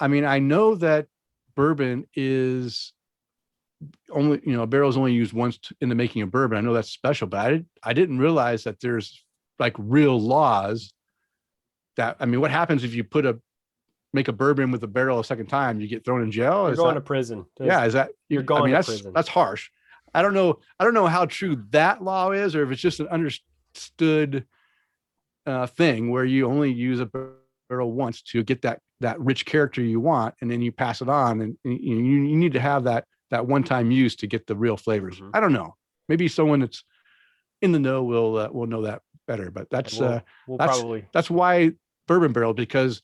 Speaker 1: I know that bourbon is only, a barrel is only used once in the making of bourbon. I know that's special, but I didn't realize that there's like real laws that, what happens if you make a bourbon with a barrel a second time? You get thrown in jail?
Speaker 2: You're going to prison.
Speaker 1: Yeah, is that
Speaker 2: you're going to prison?
Speaker 1: That's harsh. I don't know how true that law is, or if it's just an understood thing where you only use a barrel once to get that rich character you want, and then you pass it on, and you need to have that one-time use to get the real flavors. I don't know. Maybe someone that's in the know will know that better. But that's why bourbon barrel, because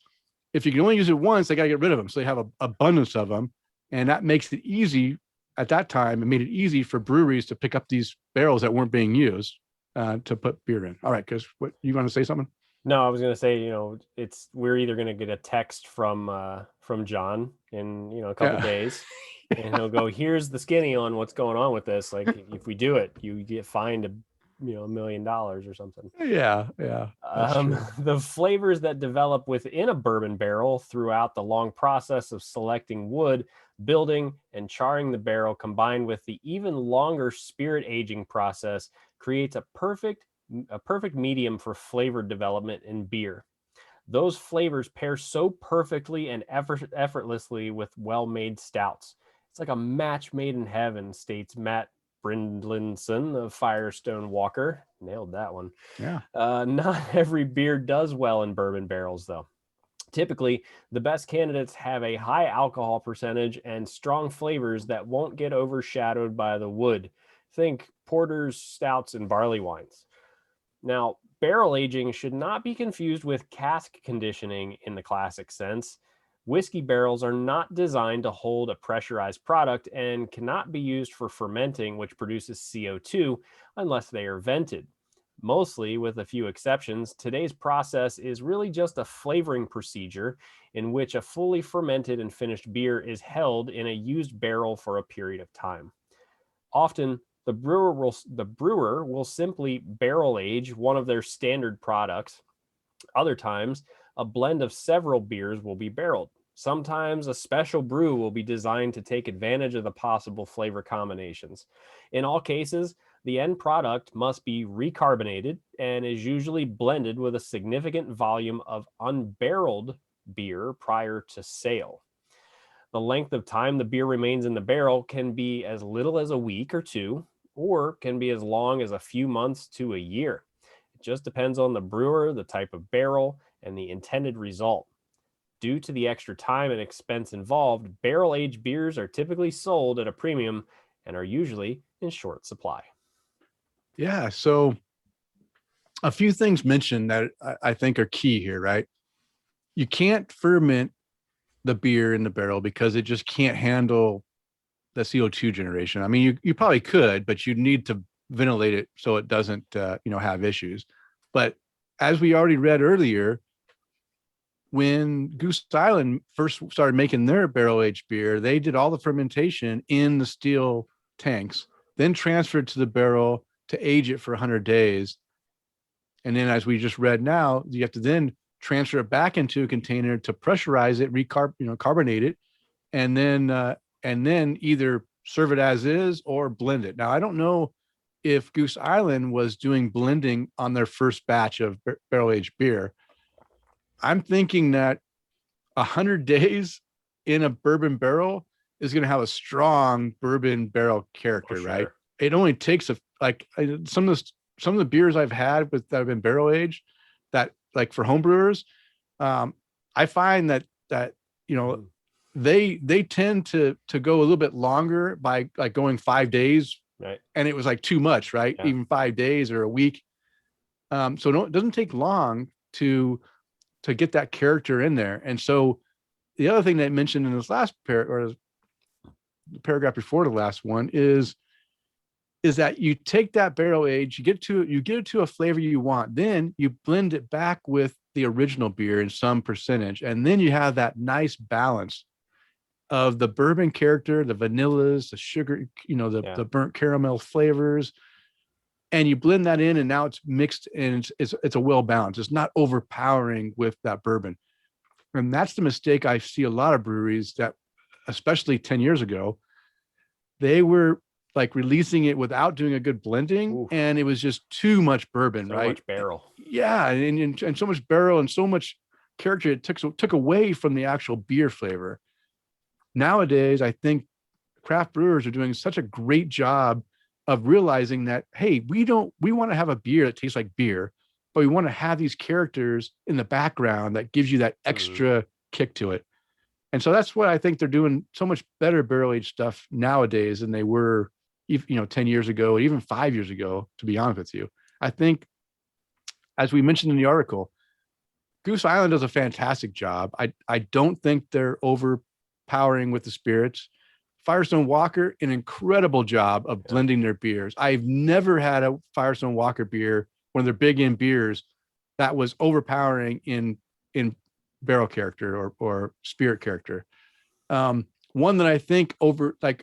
Speaker 1: if you can only use it once, they got to get rid of them. So they have an abundance of them. And that makes it easy. At that time, it made it easy for breweries to pick up these barrels that weren't being used to put beer in. All right, Chris, what you want to say something?
Speaker 2: No, I was going to say, we're either going to get a text from John in, a couple days, and he'll go, here's the skinny on what's going on with this. Like, if we do it, you get fined $1 million or something.
Speaker 1: Yeah.
Speaker 2: The flavors that develop within a bourbon barrel throughout the long process of selecting wood, building, and charring the barrel, combined with the even longer spirit aging process, creates a perfect medium for flavor development in beer. Those flavors pair so perfectly and effortlessly with well-made stouts. It's like a match made in heaven, states Matt Brindlinson of Firestone Walker. Nailed that one.
Speaker 1: Yeah.
Speaker 2: Not every beer does well in bourbon barrels, though. Typically, the best candidates have a high alcohol percentage and strong flavors that won't get overshadowed by the wood. Think porters, stouts, and barley wines. Now, barrel aging should not be confused with cask conditioning in the classic sense. Whiskey barrels are not designed to hold a pressurized product and cannot be used for fermenting, which produces CO2, unless they are vented. Mostly, with a few exceptions, today's process is really just a flavoring procedure in which a fully fermented and finished beer is held in a used barrel for a period of time. Often, the brewer will simply barrel age one of their standard products. Other times, a blend of several beers will be barreled. Sometimes a special brew will be designed to take advantage of the possible flavor combinations. In all cases, the end product must be recarbonated and is usually blended with a significant volume of unbarreled beer prior to sale. The length of time the beer remains in the barrel can be as little as a week or two, or can be as long as a few months to a year. It just depends on the brewer, the type of barrel, and the intended result. Due to the extra time and expense involved, barrel-aged beers are typically sold at a premium and are usually in short supply.
Speaker 1: Yeah. So a few things mentioned that I think are key here, right? You can't ferment the beer in the barrel because it just can't handle the CO2 generation. I mean, you probably could, but you need to ventilate it so it doesn't, have issues. But as we already read earlier, when Goose Island first started making their barrel-aged beer, they did all the fermentation in the steel tanks, then transferred to the barrel to age it for 100 days. And then, as we just read now, you have to then transfer it back into a container to pressurize it, carbonate it, and then either serve it as is or blend it. Now, I don't know if Goose Island was doing blending on their first batch of barrel-aged beer. I'm thinking that 100 days in a bourbon barrel is going to have a strong bourbon barrel character, right? It only takes some of the beers I've had that have been barrel aged, that like for home brewers, I find that they tend to go a little bit longer by like going 5 days,
Speaker 2: right?
Speaker 1: And it was like too much, right? Yeah. Even 5 days or a week. So it doesn't take long to get that character in there. And so the other thing that I mentioned in this last or the paragraph before the last one is that you take that barrel age, you get it to a flavor you want, then you blend it back with the original beer in some percentage, and then you have that nice balance of the bourbon character, the vanillas, the sugar, the burnt caramel flavors, and you blend that in, and now it's mixed and it's a well balanced. It's not overpowering with that bourbon. And that's the mistake I see a lot of breweries that, especially 10 years ago, they were like releasing it without doing a good blending. Oof. And it was just too much bourbon, right? So much
Speaker 2: barrel.
Speaker 1: Yeah. And so much barrel and so much character, it took away from the actual beer flavor. Nowadays, I think craft brewers are doing such a great job of realizing that, hey, we want to have a beer that tastes like beer, but we want to have these characters in the background that gives you that extra kick to it. And so that's what I think they're doing so much better barrel-aged stuff nowadays than they were, 10 years ago, or even 5 years ago, to be honest with you. I think, as we mentioned in the article, Goose Island does a fantastic job. I don't think they're overpowering with the spirits. Firestone Walker, an incredible job of blending their beers. I've never had a Firestone Walker beer, one of their big end beers, that was overpowering in barrel character or spirit character. One that I think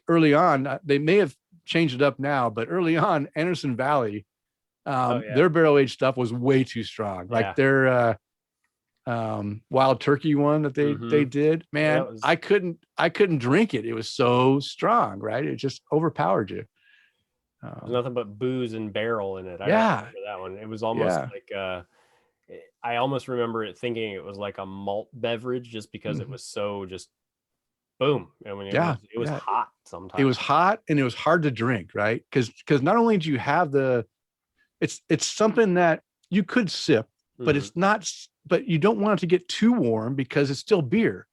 Speaker 1: early on, they may have changed it up now, but early on, Anderson Valley, their barrel aged stuff was way too strong. Like their Wild Turkey one that they did, man, I couldn't drink it. It was so strong, right? It just overpowered you.
Speaker 2: There's nothing but booze and barrel in it. I remember that one. It was almost like I almost remember it thinking it was like a malt beverage, just because it was so just boom. I mean,
Speaker 1: Yeah,
Speaker 2: it was
Speaker 1: yeah.
Speaker 2: hot
Speaker 1: It was
Speaker 2: sometimes.
Speaker 1: hot and it was hard to drink, right? Because not only do you have it's something that you could sip, but
Speaker 2: Mhm.
Speaker 1: it's not. But you don't want it to get too warm because it's still beer.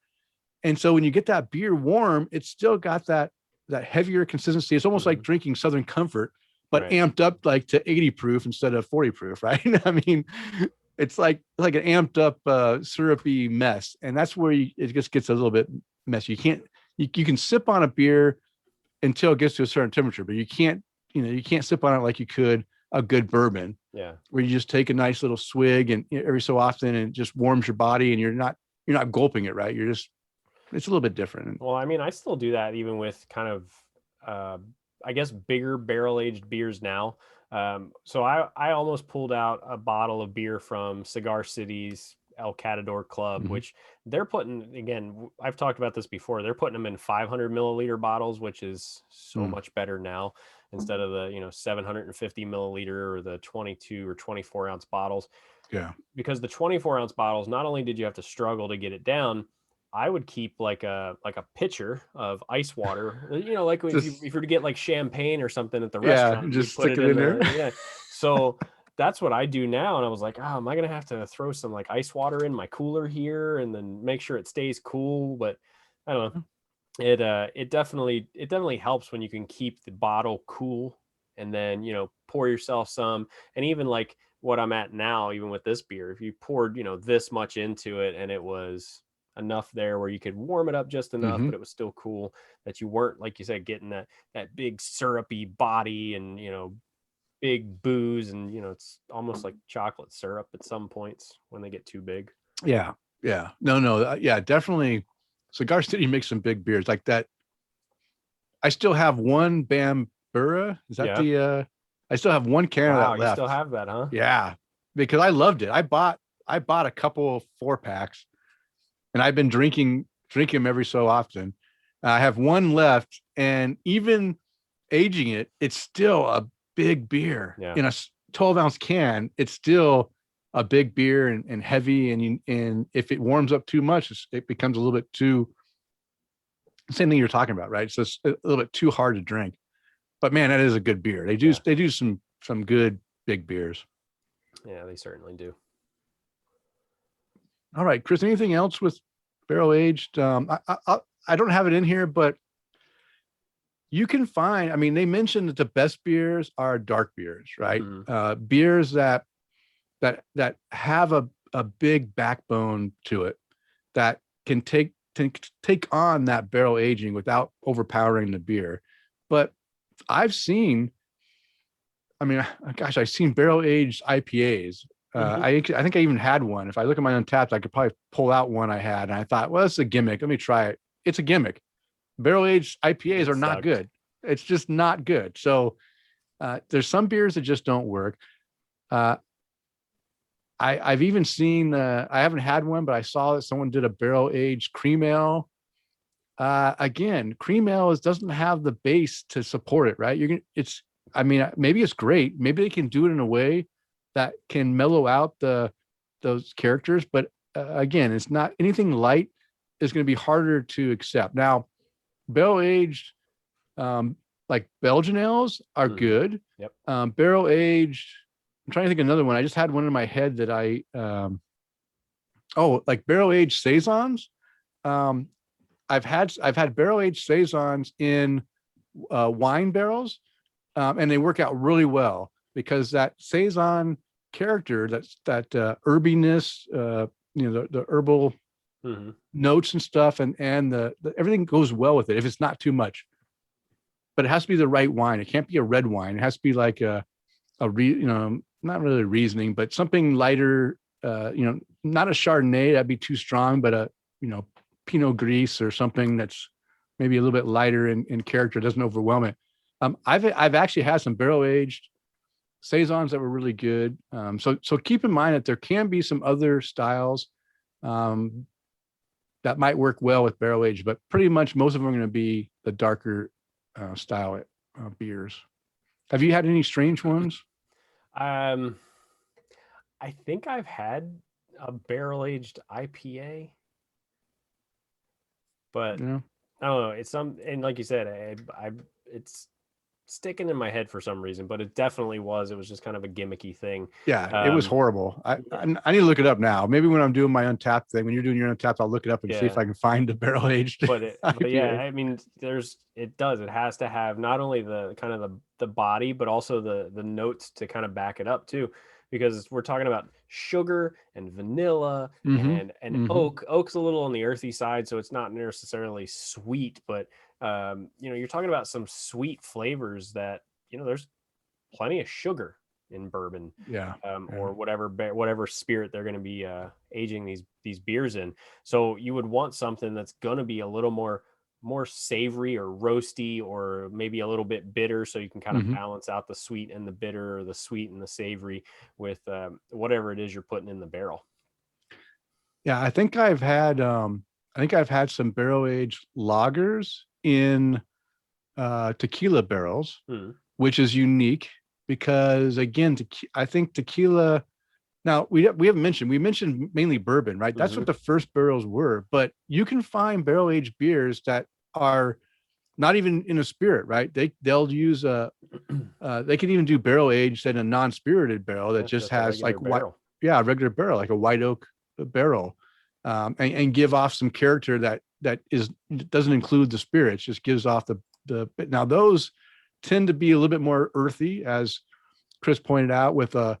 Speaker 1: And so when you get that beer warm, it's still got that heavier consistency. It's almost like
Speaker 2: Mhm.
Speaker 1: drinking Southern Comfort, but
Speaker 2: Right.
Speaker 1: amped up like to 80 proof instead of 40 proof, right? I mean, it's like an amped up syrupy mess, and that's where it just gets a little bit messy. You can sip on a beer until it gets to a certain temperature, but you can't sip on it like you could a good bourbon,
Speaker 2: Yeah.
Speaker 1: where you just take a nice little swig and every so often and it just warms your body and you're not gulping it, right? It's a little bit different.
Speaker 2: Well, I mean, I still do that even with kind of, uh, I guess, bigger barrel aged beers now. So I almost pulled out a bottle of beer from Cigar City's El Catador Club,
Speaker 1: Mhm.
Speaker 2: which they're putting, again, I've talked about this before. They're putting them in 500 milliliter bottles, which is so
Speaker 1: Mm.
Speaker 2: much better now instead of the, 750 milliliter or the 22 or 24 ounce bottles.
Speaker 1: Yeah.
Speaker 2: Because the 24-ounce bottles, not only did you have to struggle to get it down, I would keep like a pitcher of ice water. Like if you
Speaker 1: Just
Speaker 2: if you were to get like champagne or something at the
Speaker 1: yeah,
Speaker 2: restaurant,
Speaker 1: just
Speaker 2: you'd put
Speaker 1: stick
Speaker 2: it
Speaker 1: it
Speaker 2: in
Speaker 1: in there.
Speaker 2: the yeah. So that's what I do now. And I was like, oh, am I gonna have to throw some like ice water in my cooler here and then make sure it stays cool? But I don't know. It definitely helps when you can keep the bottle cool and then pour yourself some. And even like what I'm at now, even with this beer, if you poured this much into it and it was enough there where you could warm it up just enough
Speaker 1: Hmm.
Speaker 2: but it was still cool, that you weren't, like you said, getting that big syrupy body and big booze, and it's almost like chocolate syrup at some points when they get too big.
Speaker 1: Yeah. Yeah. No. Yeah, definitely. Cigar City makes some big beers like that. I still have one Bambura. Is that
Speaker 2: Yeah.
Speaker 1: I still have one can of
Speaker 2: Wow,
Speaker 1: that
Speaker 2: you still
Speaker 1: left.
Speaker 2: have that, huh?
Speaker 1: Yeah. Because I loved it. I bought a couple of 4 packs and I've been drinking them every so often. I have one left, and even aging it, it's still a big beer
Speaker 2: Yeah.
Speaker 1: in a 12-ounce can. It's still a big beer and heavy, and if it warms up too much, it becomes a little bit too. Same thing you're talking about, right? So it's a little bit too hard to drink. But man, that is a good beer. They do
Speaker 2: Yeah.
Speaker 1: they do some good big beers.
Speaker 2: Yeah, they certainly do.
Speaker 1: All right, Chris. Anything else with barrel aged? I don't have it in here, but you can find. I mean, they mentioned that the best beers are dark beers, right?
Speaker 2: Mhm.
Speaker 1: Beers that have a big backbone to it, that can take on that barrel aging without overpowering the beer. But I've seen, I mean, gosh, I've seen barrel aged IPAs.
Speaker 2: Mhm.
Speaker 1: I think I even had one. If I look at my Untapped, I could probably pull out one I had, and I thought, well, it's a gimmick. Let me try it. It's a gimmick. Barrel aged IPAs
Speaker 2: It
Speaker 1: are not
Speaker 2: sucked.
Speaker 1: good. It's just not good. So there's some beers that just don't work. Uh, I've even seen. I haven't had one, but I saw that someone did a barrel aged cream ale. Again, cream ale doesn't have the base to support it, right? You're gonna. It's. I mean, maybe it's great. Maybe they can do it in a way that can mellow out those characters, but again, it's not anything light is going to be harder to accept. Now, barrel aged, like Belgian ales are
Speaker 2: Mhm.
Speaker 1: good.
Speaker 2: Yep.
Speaker 1: Barrel aged. I'm trying to think of another one. I just had one in my head that like barrel aged saisons. Um, I've had barrel aged saisons in wine barrels, and they work out really well because that saison character, that herbiness, the herbal
Speaker 2: Mhm.
Speaker 1: notes and stuff, and the everything goes well with it if it's not too much. But it has to be the right wine. It can't be a red wine. It has to be like not really reasoning, but something lighter. Not a Chardonnay, that'd be too strong, but a Pinot Gris or something that's maybe a little bit lighter in character, doesn't overwhelm it. I've actually had some barrel aged saisons that were really good. So keep in mind that there can be some other styles um, that might work well with barrel aged, but pretty much most of them are going to be the darker style beers. Have you had any strange ones?
Speaker 2: Um, I think I've had a barrel aged IPA, but
Speaker 1: Yeah.
Speaker 2: I don't know. It's and like you said, it's sticking in my head for some reason, but it definitely was. It was just kind of a gimmicky thing.
Speaker 1: Yeah, it was horrible. I need to look it up now. Maybe when I'm doing my Untapped thing, when you're doing your Untapped, I'll look it up and see if I can find a barrel aged.
Speaker 2: But yeah, I mean, it has to have not only the kind of the body, but also the notes to kind of back it up too, because we're talking about sugar and vanilla and oak. Oak's a little on the earthy side, so it's not necessarily sweet, but you're talking about some sweet flavors that, there's plenty of sugar in bourbon, or whatever spirit they're going to be aging these beers in. So you would want something that's going to be a little more savory or roasty, or maybe a little bit bitter, so you can kind of balance out the sweet and the bitter, or the sweet and the savory with whatever it is you're putting in the barrel.
Speaker 1: Yeah, I think I've had some barrel aged lagers in tequila barrels, which is unique because, again, I think tequila. Now we mentioned mainly bourbon, right? That's what the first barrels were, but you can find barrel aged beers that are not even in a spirit, right? They'll use they can even do barrel aged in a non-spirited barrel that just has like a regular barrel, like a white oak barrel, and give off some character that doesn't include the spirits, just gives off the. Now those tend to be a little bit more earthy, as Chris pointed out, with a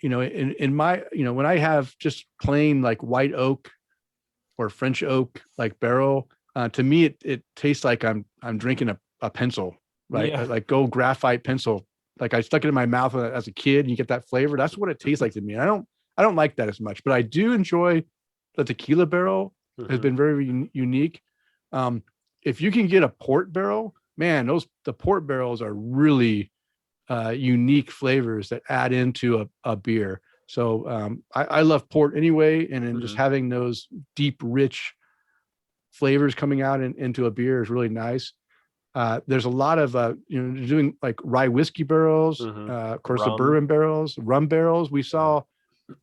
Speaker 1: in my, when I have just plain like white oak or French oak like barrel, to me it tastes like I'm drinking a pencil, right?
Speaker 2: Yeah.
Speaker 1: Like gold graphite pencil. Like I stuck it in my mouth as a kid and you get that flavor. That's what it tastes like to me. I don't like that as much, but I do enjoy the tequila barrel. Has been very unique. If you can get a port barrel, man, the port barrels are really unique flavors that add into a beer. So I love port anyway, and then just having those deep, rich flavors coming out into a beer is really nice. There's a lot of doing like rye whiskey barrels, of course, the bourbon barrels, rum barrels. We saw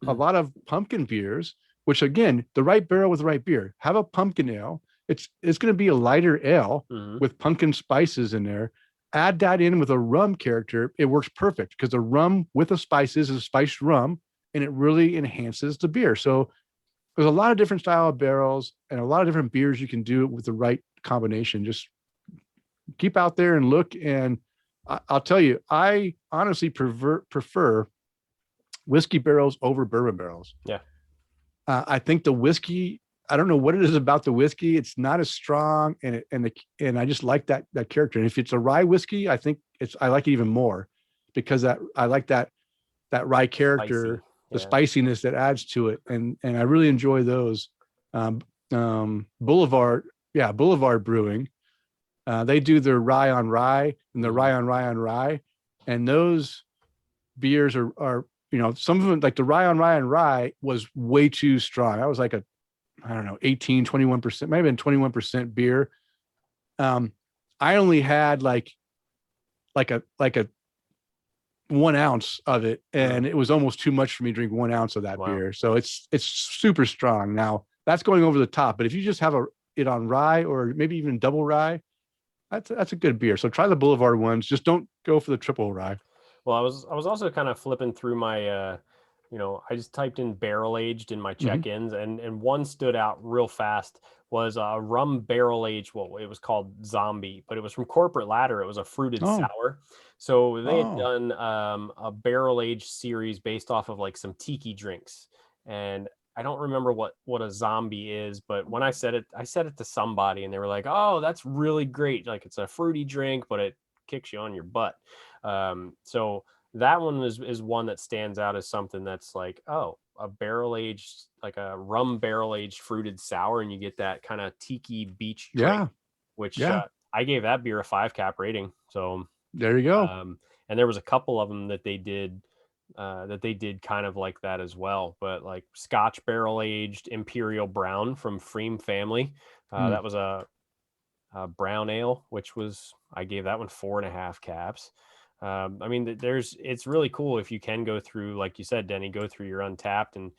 Speaker 1: a lot of pumpkin beers, which, again, the right barrel with the right beer. Have a pumpkin ale. It's going to be a lighter ale with pumpkin spices in there. Add that in with a rum character. It works perfect because the rum with the spices is spiced rum, and it really enhances the beer. So there's a lot of different style of barrels and a lot of different beers you can do with the right combination. Just keep out there and look. And I'll tell you, I honestly prefer whiskey barrels over bourbon barrels.
Speaker 2: Yeah.
Speaker 1: I think the whiskey, I don't know what it is about the whiskey. It's not as strong, and I just like that character. And if it's a rye whiskey, I think I like it even more because I like that rye character, the spiciness that adds to it, and I really enjoy those. Boulevard Brewing, they do their rye on rye and the rye on rye on rye, and those beers are some of them, like the rye on rye on rye was way too strong. I was like 18, 21%, maybe 21% beer. I only had like a 1 ounce of it, and it was almost too much for me to drink 1 ounce of that beer. So it's super strong. Now that's going over the top, but if you just have it on rye or maybe even double rye, that's a good beer. So try the Boulevard ones. Just don't go for the triple rye.
Speaker 2: Well, I was also kind of flipping through my I just typed in barrel aged in my check-ins, and one stood out real fast was a rum barrel aged. Well, it was called Zombie, but it was from Corporate Ladder. It was a fruited sour. So they had done a barrel aged series based off of like some tiki drinks, and I don't remember what a zombie is, but when I said it to somebody, and they were like, "Oh, that's really great! Like it's a fruity drink, but it kicks you on your butt." So that one is one that stands out as something that's like, oh, a barrel aged, like a rum barrel aged fruited sour, and you get that kind of tiki beach drink, which I gave that beer a 5 cap rating. So
Speaker 1: there you go.
Speaker 2: And there was a couple of them that they did kind of like that as well, but like Scotch barrel aged Imperial Brown from Freem Family. That was a brown ale, which I gave that one 4.5 caps. I mean, it's really cool if you can go through, like you said, Denny, go through your Untapped and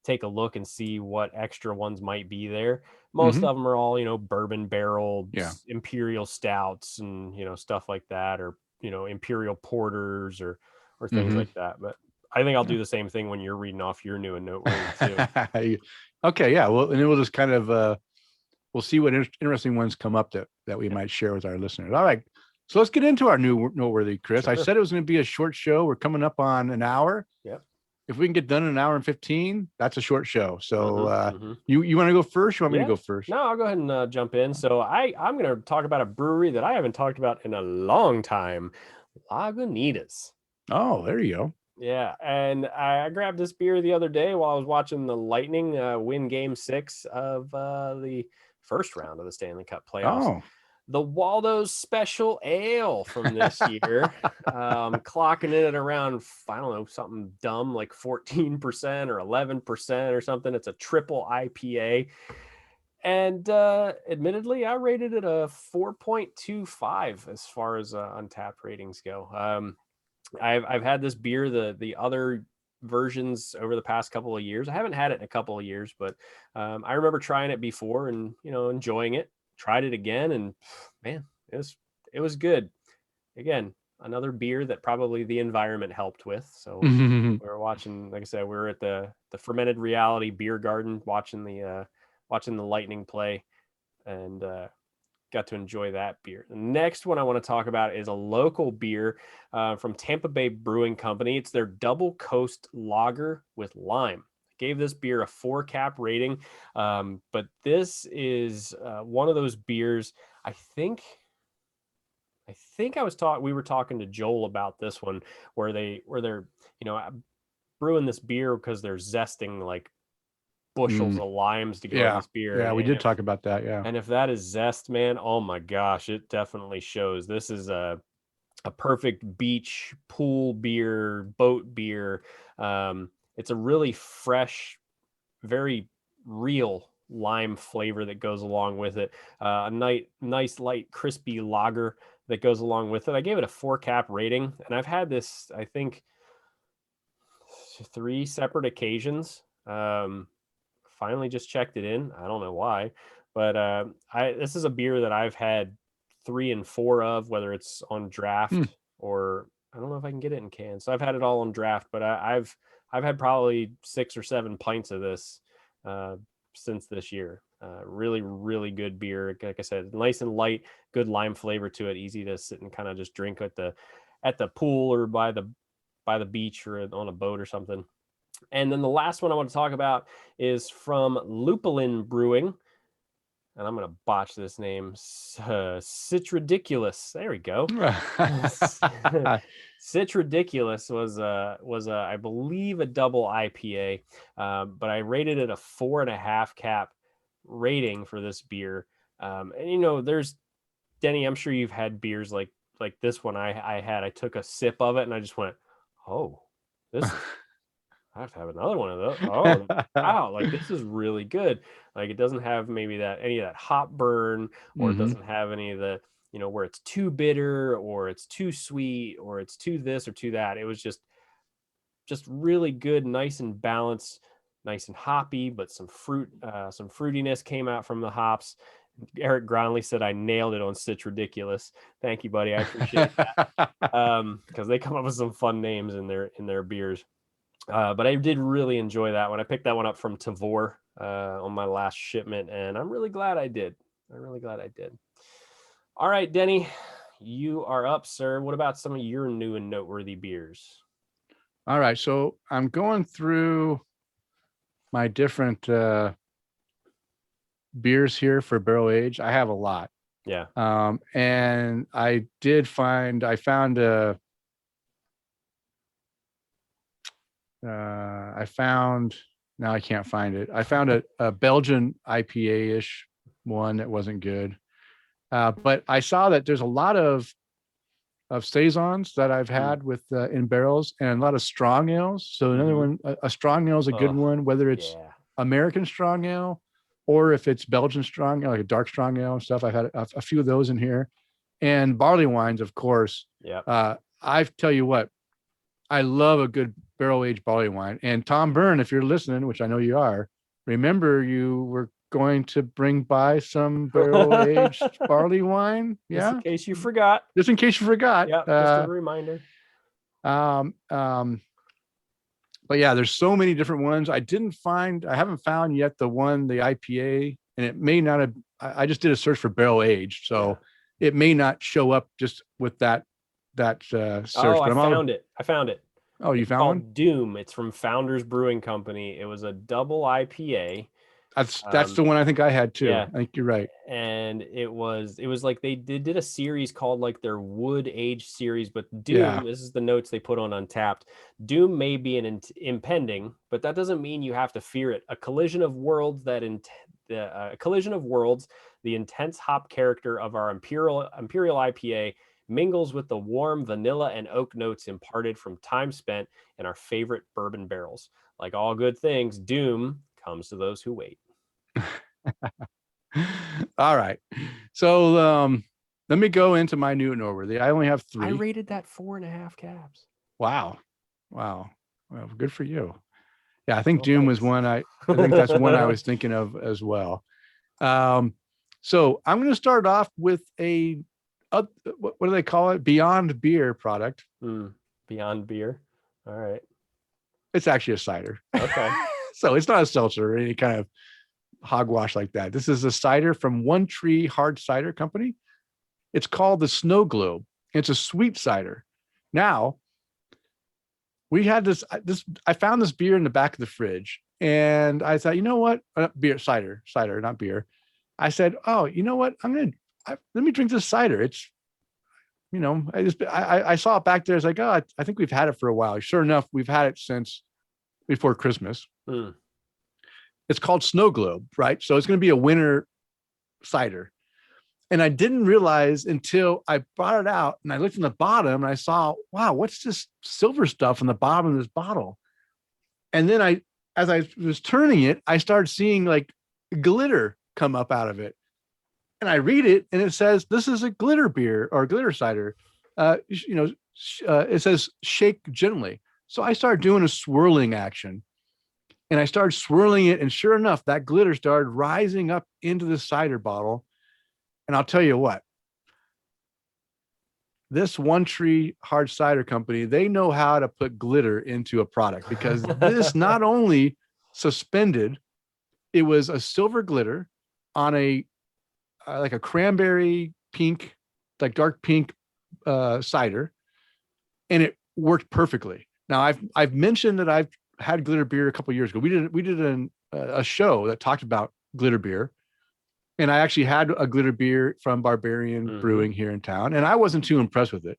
Speaker 2: take a look and see what extra ones might be there. Most of them are all, bourbon barrel, imperial stouts and, stuff like that, or, imperial porters or things like that. But I think I'll do the same thing when you're reading off your new and noteworthy too.
Speaker 1: Okay. Yeah. Well, and it will just kind of, we'll see what interesting ones come up that we might share with our listeners. All right. So let's get into our new noteworthy, Chris. Sure. I said it was going to be a short show. We're coming up on an hour.
Speaker 2: Yep.
Speaker 1: If we can get done in an hour and 15, that's a short show. So you want to go first? You want me to go first?
Speaker 2: No, I'll go ahead and jump in. So I'm going to talk about a brewery that I haven't talked about in a long time, Lagunitas.
Speaker 1: Oh, there you go.
Speaker 2: Yeah, and I grabbed this beer the other day while I was watching the Lightning win Game 6 of the first round of the Stanley Cup playoffs.
Speaker 1: Oh.
Speaker 2: The Waldo Special Ale from this year, clocking in at around, I don't know, something dumb like 14% or 11% or something. It's a triple IPA. And admittedly, I rated it a 4.25 as far as Untappd ratings go. I've had this beer, the other versions over the past couple of years. I haven't had it in a couple of years, but I remember trying it before and, enjoying it. Tried it again, and man, it was good. Again, another beer that probably the environment helped with. So we were watching, like I said, we were at the Fermented Reality Beer Garden watching the Lightning play, and got to enjoy that beer. The next one I want to talk about is a local beer from Tampa Bay Brewing Company. It's their Double Coast Lager with lime. Gave this beer a 4 cap rating, but this is one of those beers. I think we were talking to Joel about this one, where they're brewing this beer because they're zesting like bushels of limes to go in this beer.
Speaker 1: Yeah, we did talk about that. Yeah,
Speaker 2: and if that is zest, man, oh my gosh, it definitely shows. This is a perfect beach pool beer, boat beer. It's a really fresh, very real lime flavor that goes along with it. A nice, light, crispy lager that goes along with it. I gave it a 4 cap rating, and I've had this, I think, 3 separate occasions. Finally just checked it in. I don't know why, but this is a beer that I've had 3 and 4 of, whether it's on draft or I don't know if I can get it in cans. So I've had it all on draft, but I've had probably 6 or 7 pints of this since this year. Really, really good beer. Like I said, nice and light, good lime flavor to it. Easy to sit and kind of just drink at the pool or by the beach or on a boat or something. And then the last one I want to talk about is from Lupulin Brewing. And I'm going to botch this name. Citridiculous. There we go. Citridiculous was I believe a double IPA, but I rated it a 4.5 cap rating for this beer. And there's Denny. I'm sure you've had beers like this one. I had. I took a sip of it and I just went, oh, this. I have to have another one of those. Oh, wow. Like, this is really good. Like, it doesn't have maybe any of that hop burn, or it doesn't have any of the, where it's too bitter or it's too sweet or it's too this or too that. It was just really good, nice and balanced, nice and hoppy, but some fruitiness came out from the hops. Eric Gronley said I nailed it on Citridiculous. Thank you, buddy. I appreciate that. Because they come up with some fun names in their beers. But I did really enjoy that one. I picked that one up from Tavor on my last shipment, and I'm really glad I did. All right, Denny, you are up, sir. What about some of your new and noteworthy beers?
Speaker 1: All right, so I'm going through my different beers here for barrel age. I have a lot.
Speaker 2: Yeah.
Speaker 1: And I found now I can't find it. I found a Belgian IPA-ish one that wasn't good. But I saw that there's a lot of saisons that I've had with in barrels, and a lot of strong ales. So another one, a strong ale is a good one, whether it's American strong ale or if it's Belgian strong ale, like a dark strong ale and stuff. I've had a few of those in here, and barley wines, of course.
Speaker 2: Yeah.
Speaker 1: I tell you what, I love a good barrel aged barley wine. And Tom Byrne, if you're listening, which I know you are, remember you were going to bring by some barrel aged barley wine.
Speaker 2: Just
Speaker 1: Yeah.
Speaker 2: in case you forgot.
Speaker 1: Just in case you forgot.
Speaker 2: Yeah, just a reminder.
Speaker 1: But yeah, there's so many different ones. I haven't found yet the IPA, and it may not have, I just did a search for barrel aged. So it may not show up just with that search.
Speaker 2: Oh, I found it.
Speaker 1: Oh, you found one?
Speaker 2: Doom. It's from Founders Brewing Company. It was a double IPA.
Speaker 1: That's the one I think I had too.
Speaker 2: Yeah.
Speaker 1: I think you're right.
Speaker 2: And it was like they did a series called like their wood age series, but Doom, this is the notes they put on Untapped. Doom may be an impending, but that doesn't mean you have to fear it. A collision of worlds the intense hop character of our Imperial IPA mingles with the warm vanilla and oak notes imparted from time spent in our favorite bourbon barrels. Like all good things, Doom comes to those who wait.
Speaker 1: All right. So let me go into my Newton Overworthy. I only have 3.
Speaker 2: I rated that 4.5 caps.
Speaker 1: Wow. Well, good for you. Yeah, I think Doom was one I think that's one I was thinking of as well. So I'm going to start off with what do they call it? Beyond Beer product.
Speaker 2: Beyond Beer. All right.
Speaker 1: It's actually a cider.
Speaker 2: Okay.
Speaker 1: So it's not a seltzer or any kind of hogwash like that. This is a cider from One Tree Hard Cider Company. It's called the Snowglobe. It's a sweet cider. Now, we had this. I found this beer in the back of the fridge, and I thought, you know what? Cider, not beer. I said, oh, you know what? Let me drink this cider. It's, I saw it back there. I was like, oh, I think we've had it for a while. Sure enough, we've had it since before Christmas. It's called Snowglobe, right? So it's going to be a winter cider. And I didn't realize until I brought it out and I looked in the bottom and I saw, wow, what's this silver stuff on the bottom of this bottle? And then as I was turning it, I started seeing like glitter come up out of it. And I read it and it says, this is a glitter beer or glitter cider. It says shake gently. So I started doing a swirling action. And I started swirling it, and sure enough, that glitter started rising up into the cider bottle. And I'll tell you what, this One Tree Hard Cider Company, they know how to put glitter into a product, because this not only suspended, it was a silver glitter on a like a cranberry pink, like dark pink cider, and it worked perfectly. Now I've mentioned that I've had glitter beer a couple of years ago. We did a show that talked about glitter beer, and I actually had a glitter beer from Barbarian Brewing here in town, and I wasn't too impressed with it.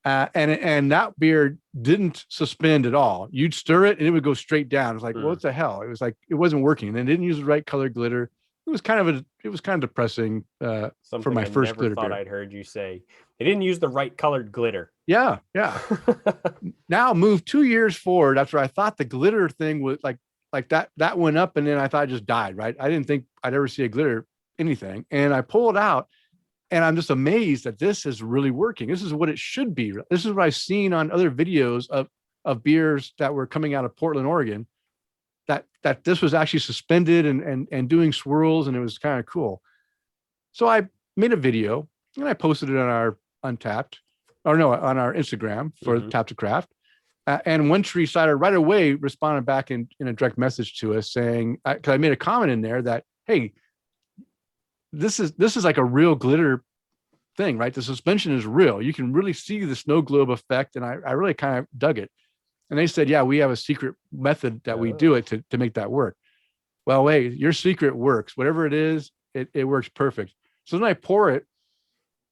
Speaker 1: And that beer didn't suspend at all. You'd stir it and it would go straight down. It's like, what the hell? It was like it wasn't working. And they didn't use the right color glitter. It was kind of depressing for my first glitter beer.
Speaker 2: I'd heard you say they didn't use the right colored glitter.
Speaker 1: Yeah. Now move 2 years forward after I thought the glitter thing was like that went up, and then I thought it just died, right? I didn't think I'd ever see a glitter anything. And I pull it out and I'm just amazed that this is really working. This is what it should be. This is what I've seen on other videos of beers that were coming out of Portland, Oregon, that this was actually suspended and doing swirls, and it was kind of cool. So I made a video and I posted it on our Untapped, on our Instagram for Tap to Craft. And One Tree Cider right away responded back in a direct message to us saying, because I made a comment in there that, hey, this is like a real glitter thing, right? The suspension is real. You can really see the snow globe effect. And I really kind of dug it. And they said, yeah, we have a secret method that we do it to make that work. Well, hey, your secret works. Whatever it is, it works perfect. So then I pour it.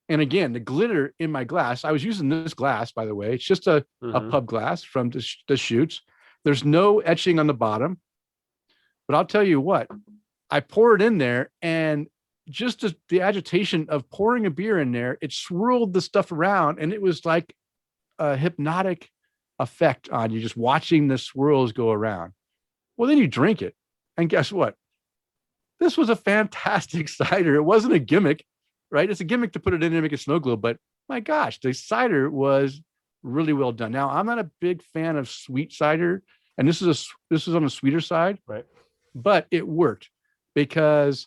Speaker 1: And again, the glitter in my glass, I was using this glass, by the way. It's just a pub glass from the chutes. There's no etching on the bottom. But I'll tell you what, I pour it in there, and just the agitation of pouring a beer in there, it swirled the stuff around, and it was like a hypnotic effect on you, just watching the swirls go around. Well, then you drink it, and guess what? This was a fantastic cider. It wasn't a gimmick. Right? It's a gimmick to put it in and make a snow globe, but my gosh, the cider was really well done. Now, I'm not a big fan of sweet cider, and this is on the sweeter side,
Speaker 2: Right.
Speaker 1: but it worked because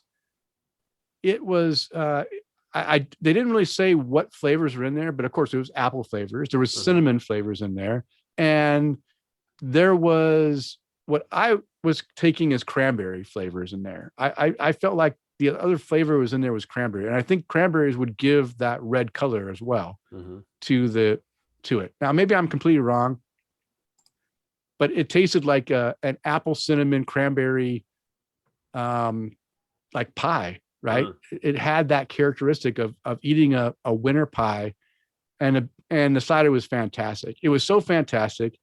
Speaker 1: it was they didn't really say what flavors were in there, but of course it was apple flavors. There was cinnamon flavors in there, and there was what I was taking as cranberry flavors in there. I felt like the other flavor was in there was cranberry, and I think cranberries would give that red color as well to it. Now maybe I'm completely wrong, but it tasted like an apple cinnamon cranberry like pie, right? It had that characteristic of eating a winter pie, and the cider was fantastic. It was so fantastic,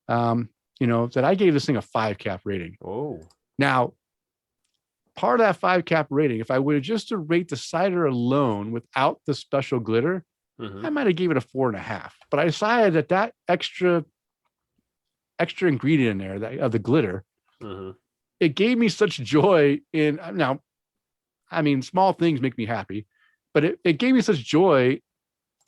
Speaker 1: that I gave this thing a 5 cap rating.
Speaker 2: Oh,
Speaker 1: now part of that 5 cap rating, if I would have just to rate the cider alone without the special glitter, I might have gave it a 4.5. But I decided that extra ingredient in there of the glitter, it gave me such joy in now. I mean, small things make me happy, but it gave me such joy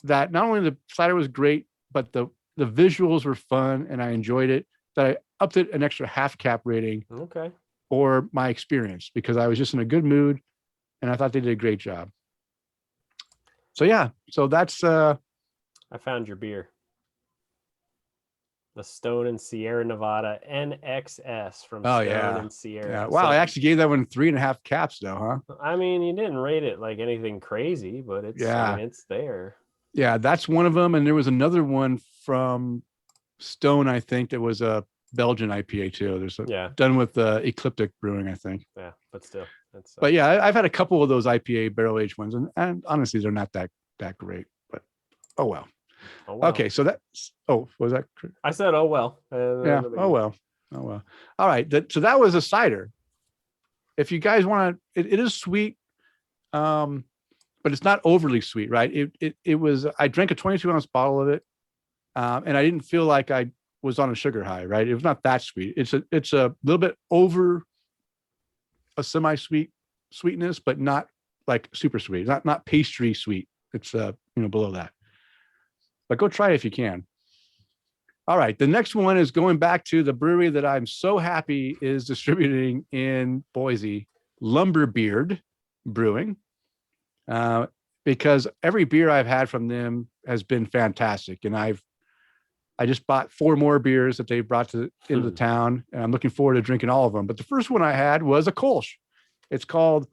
Speaker 1: that not only the cider was great, but the visuals were fun and I enjoyed it, that I upped it an extra 0.5 cap rating for my experience because I was just in a good mood and I thought they did a great job. So yeah, so that's
Speaker 2: I found your beer. The Stone and Sierra Nevada NXS from Stone and Sierra.
Speaker 1: Yeah. Wow, I actually gave that one 3.5 caps though, huh?
Speaker 2: I mean, you didn't rate it like anything crazy, but it's it's there.
Speaker 1: Yeah, that's one of them. And there was another one from Stone, I think, that was a Belgian IPA too. There's done with Ecliptic Brewing, I think.
Speaker 2: Yeah, but still.
Speaker 1: But yeah, I've had a couple of those IPA barrel aged ones, and honestly, they're not that great. But oh well.
Speaker 2: Oh, well.
Speaker 1: Okay, so that's was that?
Speaker 2: I said oh well.
Speaker 1: Yeah. Oh well. All right. So that was a cider. If you guys want to, it is sweet, but it's not overly sweet, right? It was. I drank a 22-ounce bottle of it, and I didn't feel like I was on a sugar high, right? It was not that sweet. It's a little bit over a semi-sweet sweetness, but not like super sweet. Not pastry sweet. It's below that. But go try it if you can. All right. The next one is going back to the brewery that I'm so happy is distributing in Boise, Lumberbeard Brewing, because every beer I've had from them has been fantastic. And I just bought 4 more beers that they brought into the town, and I'm looking forward to drinking all of them. But the first one I had was a Kolsch. It's called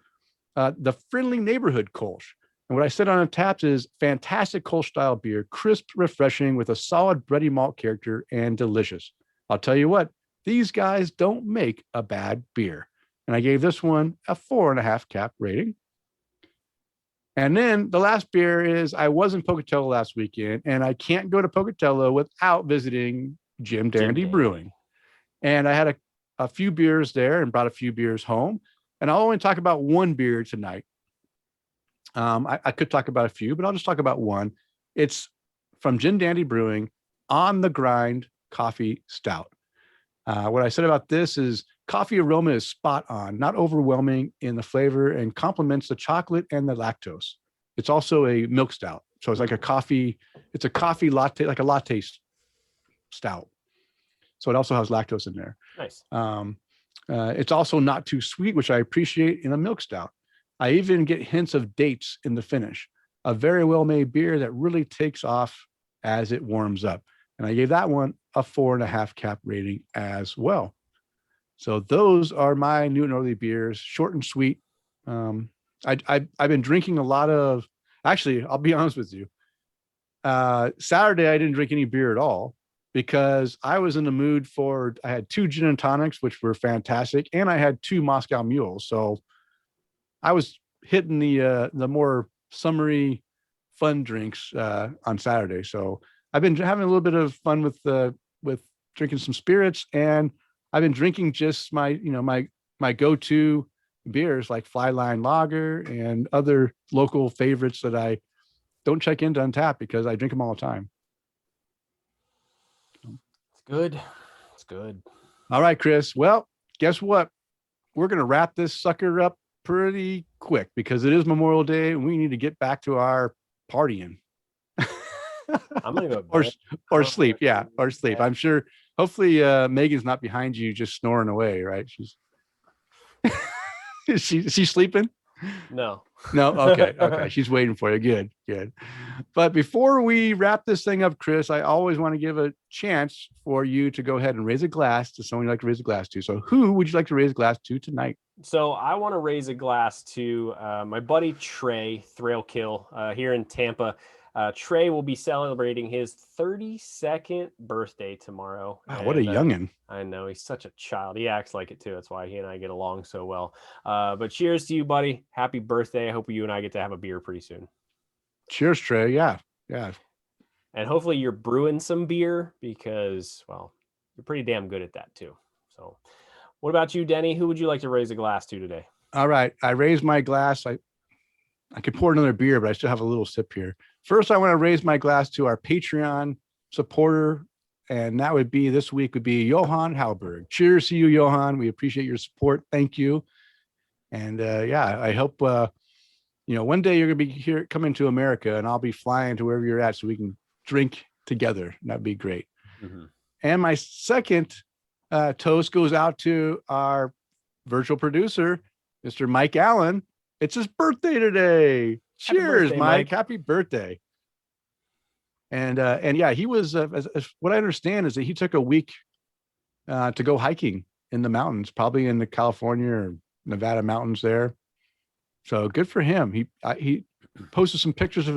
Speaker 1: the Friendly Neighborhood Kolsch. And what I said on the taps is fantastic Kolsch style beer, crisp, refreshing with a solid bready malt character and delicious. I'll tell you what, these guys don't make a bad beer. And I gave this one a 4.5 cap rating. And then the last beer is I was in Pocatello last weekend, and I can't go to Pocatello without visiting Jim Dandy Brewing. And I had a few beers there and brought a few beers home. And I'll only talk about one beer tonight. I could talk about a few, but I'll just talk about one. It's from Jim Dandy Brewing, On the Grind Coffee Stout. What I said about this is coffee aroma is spot on, not overwhelming in the flavor, and complements the chocolate and the lactose. It's also a milk stout. So it's like a coffee latte, like a latte stout. So it also has lactose in there.
Speaker 2: Nice.
Speaker 1: It's also not too sweet, which I appreciate in a milk stout. I even get hints of dates in the finish. A very well-made beer that really takes off as it warms up. And I gave that one a 4.5 cap rating as well. So those are my new and early beers, short and sweet. I've been drinking a lot of, actually, I'll be honest with you. Saturday, I didn't drink any beer at all because I was in the mood I had 2 gin and tonics, which were fantastic. And I had 2 Moscow Mules. So I was hitting the more summery fun drinks on Saturday. So I've been having a little bit of fun with drinking some spirits, and I've been drinking just my go-to beers like Flyline Lager and other local favorites that I don't check into Untapped because I drink them all the time.
Speaker 2: It's good. It's good.
Speaker 1: All right, Chris. Well, guess what? We're going to wrap this sucker up pretty quick because it is Memorial Day and we need to get back to our partying.
Speaker 2: I'm gonna go to
Speaker 1: or
Speaker 2: bed.
Speaker 1: or sleep. Yeah, or sleep. I'm sure. Hopefully, Megan's not behind you, just snoring away. Right? She's is she sleeping?
Speaker 2: No.
Speaker 1: No. Okay. She's waiting for you. Good. But before we wrap this thing up, Chris, I always want to give a chance for you to go ahead and raise a glass to someone you'd like to raise a glass to. So, who would you like to raise a glass to tonight?
Speaker 2: So I want to raise a glass to my buddy Trey Thrailkill here in Tampa. Trey will be celebrating his 32nd birthday tomorrow.
Speaker 1: Wow, what a youngin'.
Speaker 2: I know, he's such a child. He acts like it too. That's why he and I get along so well. But cheers to you, buddy. Happy birthday. I hope you and I get to have a beer pretty soon.
Speaker 1: Cheers, Trey. Yeah.
Speaker 2: And hopefully you're brewing some beer because, well, you're pretty damn good at that too. So what about you, Denny? Who would you like to raise a glass to today?
Speaker 1: All right. I raised my glass. I could pour another beer, but I still have a little sip here. First, I want to raise my glass to our Patreon supporter. And that would be this week would be Johan Halberg. Cheers to you, Johan. We appreciate your support. Thank you. And I hope, one day you're going to be here coming to America and I'll be flying to wherever you're at so we can drink together. That'd be great. Mm-hmm. And my second toast goes out to our virtual producer, Mr. Mike Allen. It's his birthday today. Cheers, birthday, Mike. Happy birthday. And yeah, he was, as what I understand is that he took a week to go hiking in the mountains, probably in the California or Nevada mountains there. So good for him. He posted some pictures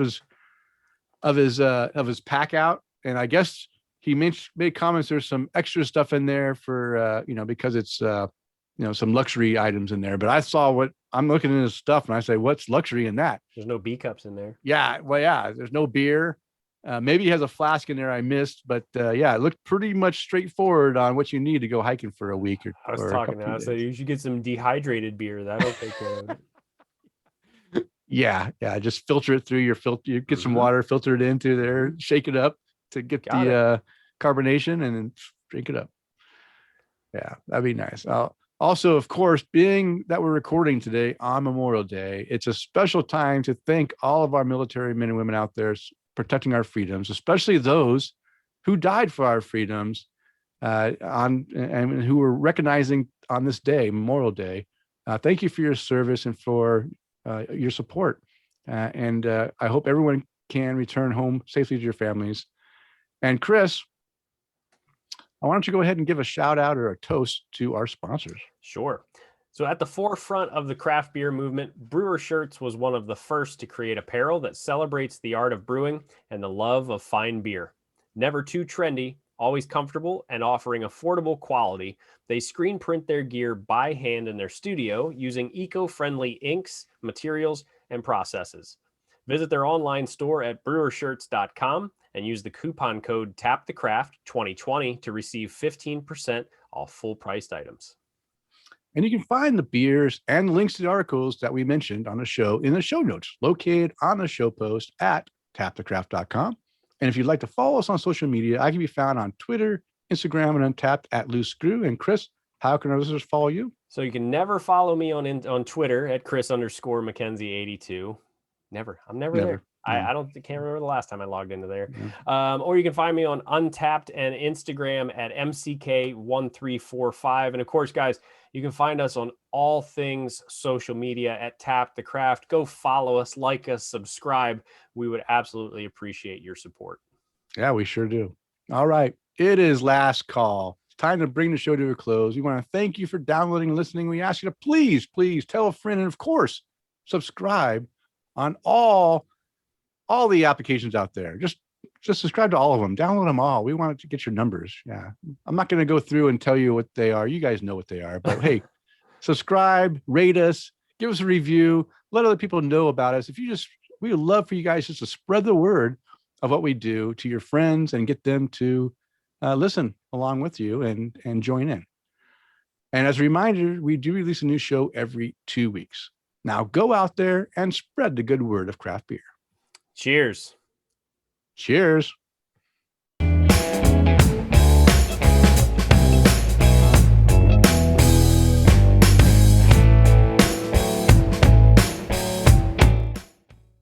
Speaker 1: of his pack out. And I guess he made comments. There's some extra stuff in there for, because it's, some luxury items in there, but I saw what I'm looking at his stuff and I say, what's luxury in that?
Speaker 2: There's no B cups in there.
Speaker 1: Yeah. Well, yeah, there's no beer. Maybe he has a flask in there I missed, but it looked pretty much straightforward on what you need to go hiking for a week.
Speaker 2: I was talking now, so you should get some dehydrated beer. That'll take care of it.
Speaker 1: Yeah. Just filter it through your filter. You get some water, filter it into there, shake it up to get the carbonation, and then drink it up. Yeah, that'd be nice. Also, of course, being that we're recording today on Memorial Day, it's a special time to thank all of our military men and women out there protecting our freedoms, especially those who died for our freedoms and who were recognizing on this day, Memorial Day. Thank you for your service and for your support. And I hope everyone can return home safely to your families. And Chris, why don't you go ahead and give a shout out or a toast to our sponsors?
Speaker 2: Sure. So at the forefront of the craft beer movement, Brewer Shirts was one of the first to create apparel that celebrates the art of brewing and the love of fine beer. Never too trendy, always comfortable, and offering affordable quality, they screen print their gear by hand in their studio using eco-friendly inks, materials, and processes. Visit their online store at brewershirts.com and use the coupon code TAPTHECRAFT2020 to receive 15% off full-priced items.
Speaker 1: And you can find the beers and links to the articles that we mentioned on the show in the show notes, located on the show post at tapthecraft.com. And if you'd like to follow us on social media, I can be found on Twitter, Instagram, and Untapped at Loose Screw. And Chris, how can our listeners follow you?
Speaker 2: So you can never follow me on Twitter at Chris_McKenzie82. Never. I'm never there. I can't remember the last time I logged into there. Or you can find me on Untapped and Instagram at MCK1345. And of course, guys, you can find us on all things social media at Tap the Craft. Go follow us, like us, subscribe. We would absolutely appreciate your support.
Speaker 1: Yeah, we sure do. All right. It is last call. It's time to bring the show to a close. We want to thank you for downloading and listening. We ask you to please tell a friend, and of course, subscribe on all the applications out there. Just subscribe to all of them. Download them all. We want to get your numbers. Yeah. I'm not going to go through and tell you what they are. You guys know what they are. But hey, subscribe, rate us, give us a review, let other people know about us. We would love for you guys just to spread the word of what we do to your friends and get them to listen along with you and join in. And as a reminder, we do release a new show every 2 weeks. Now go out there and spread the good word of craft beer.
Speaker 2: Cheers.
Speaker 1: Cheers.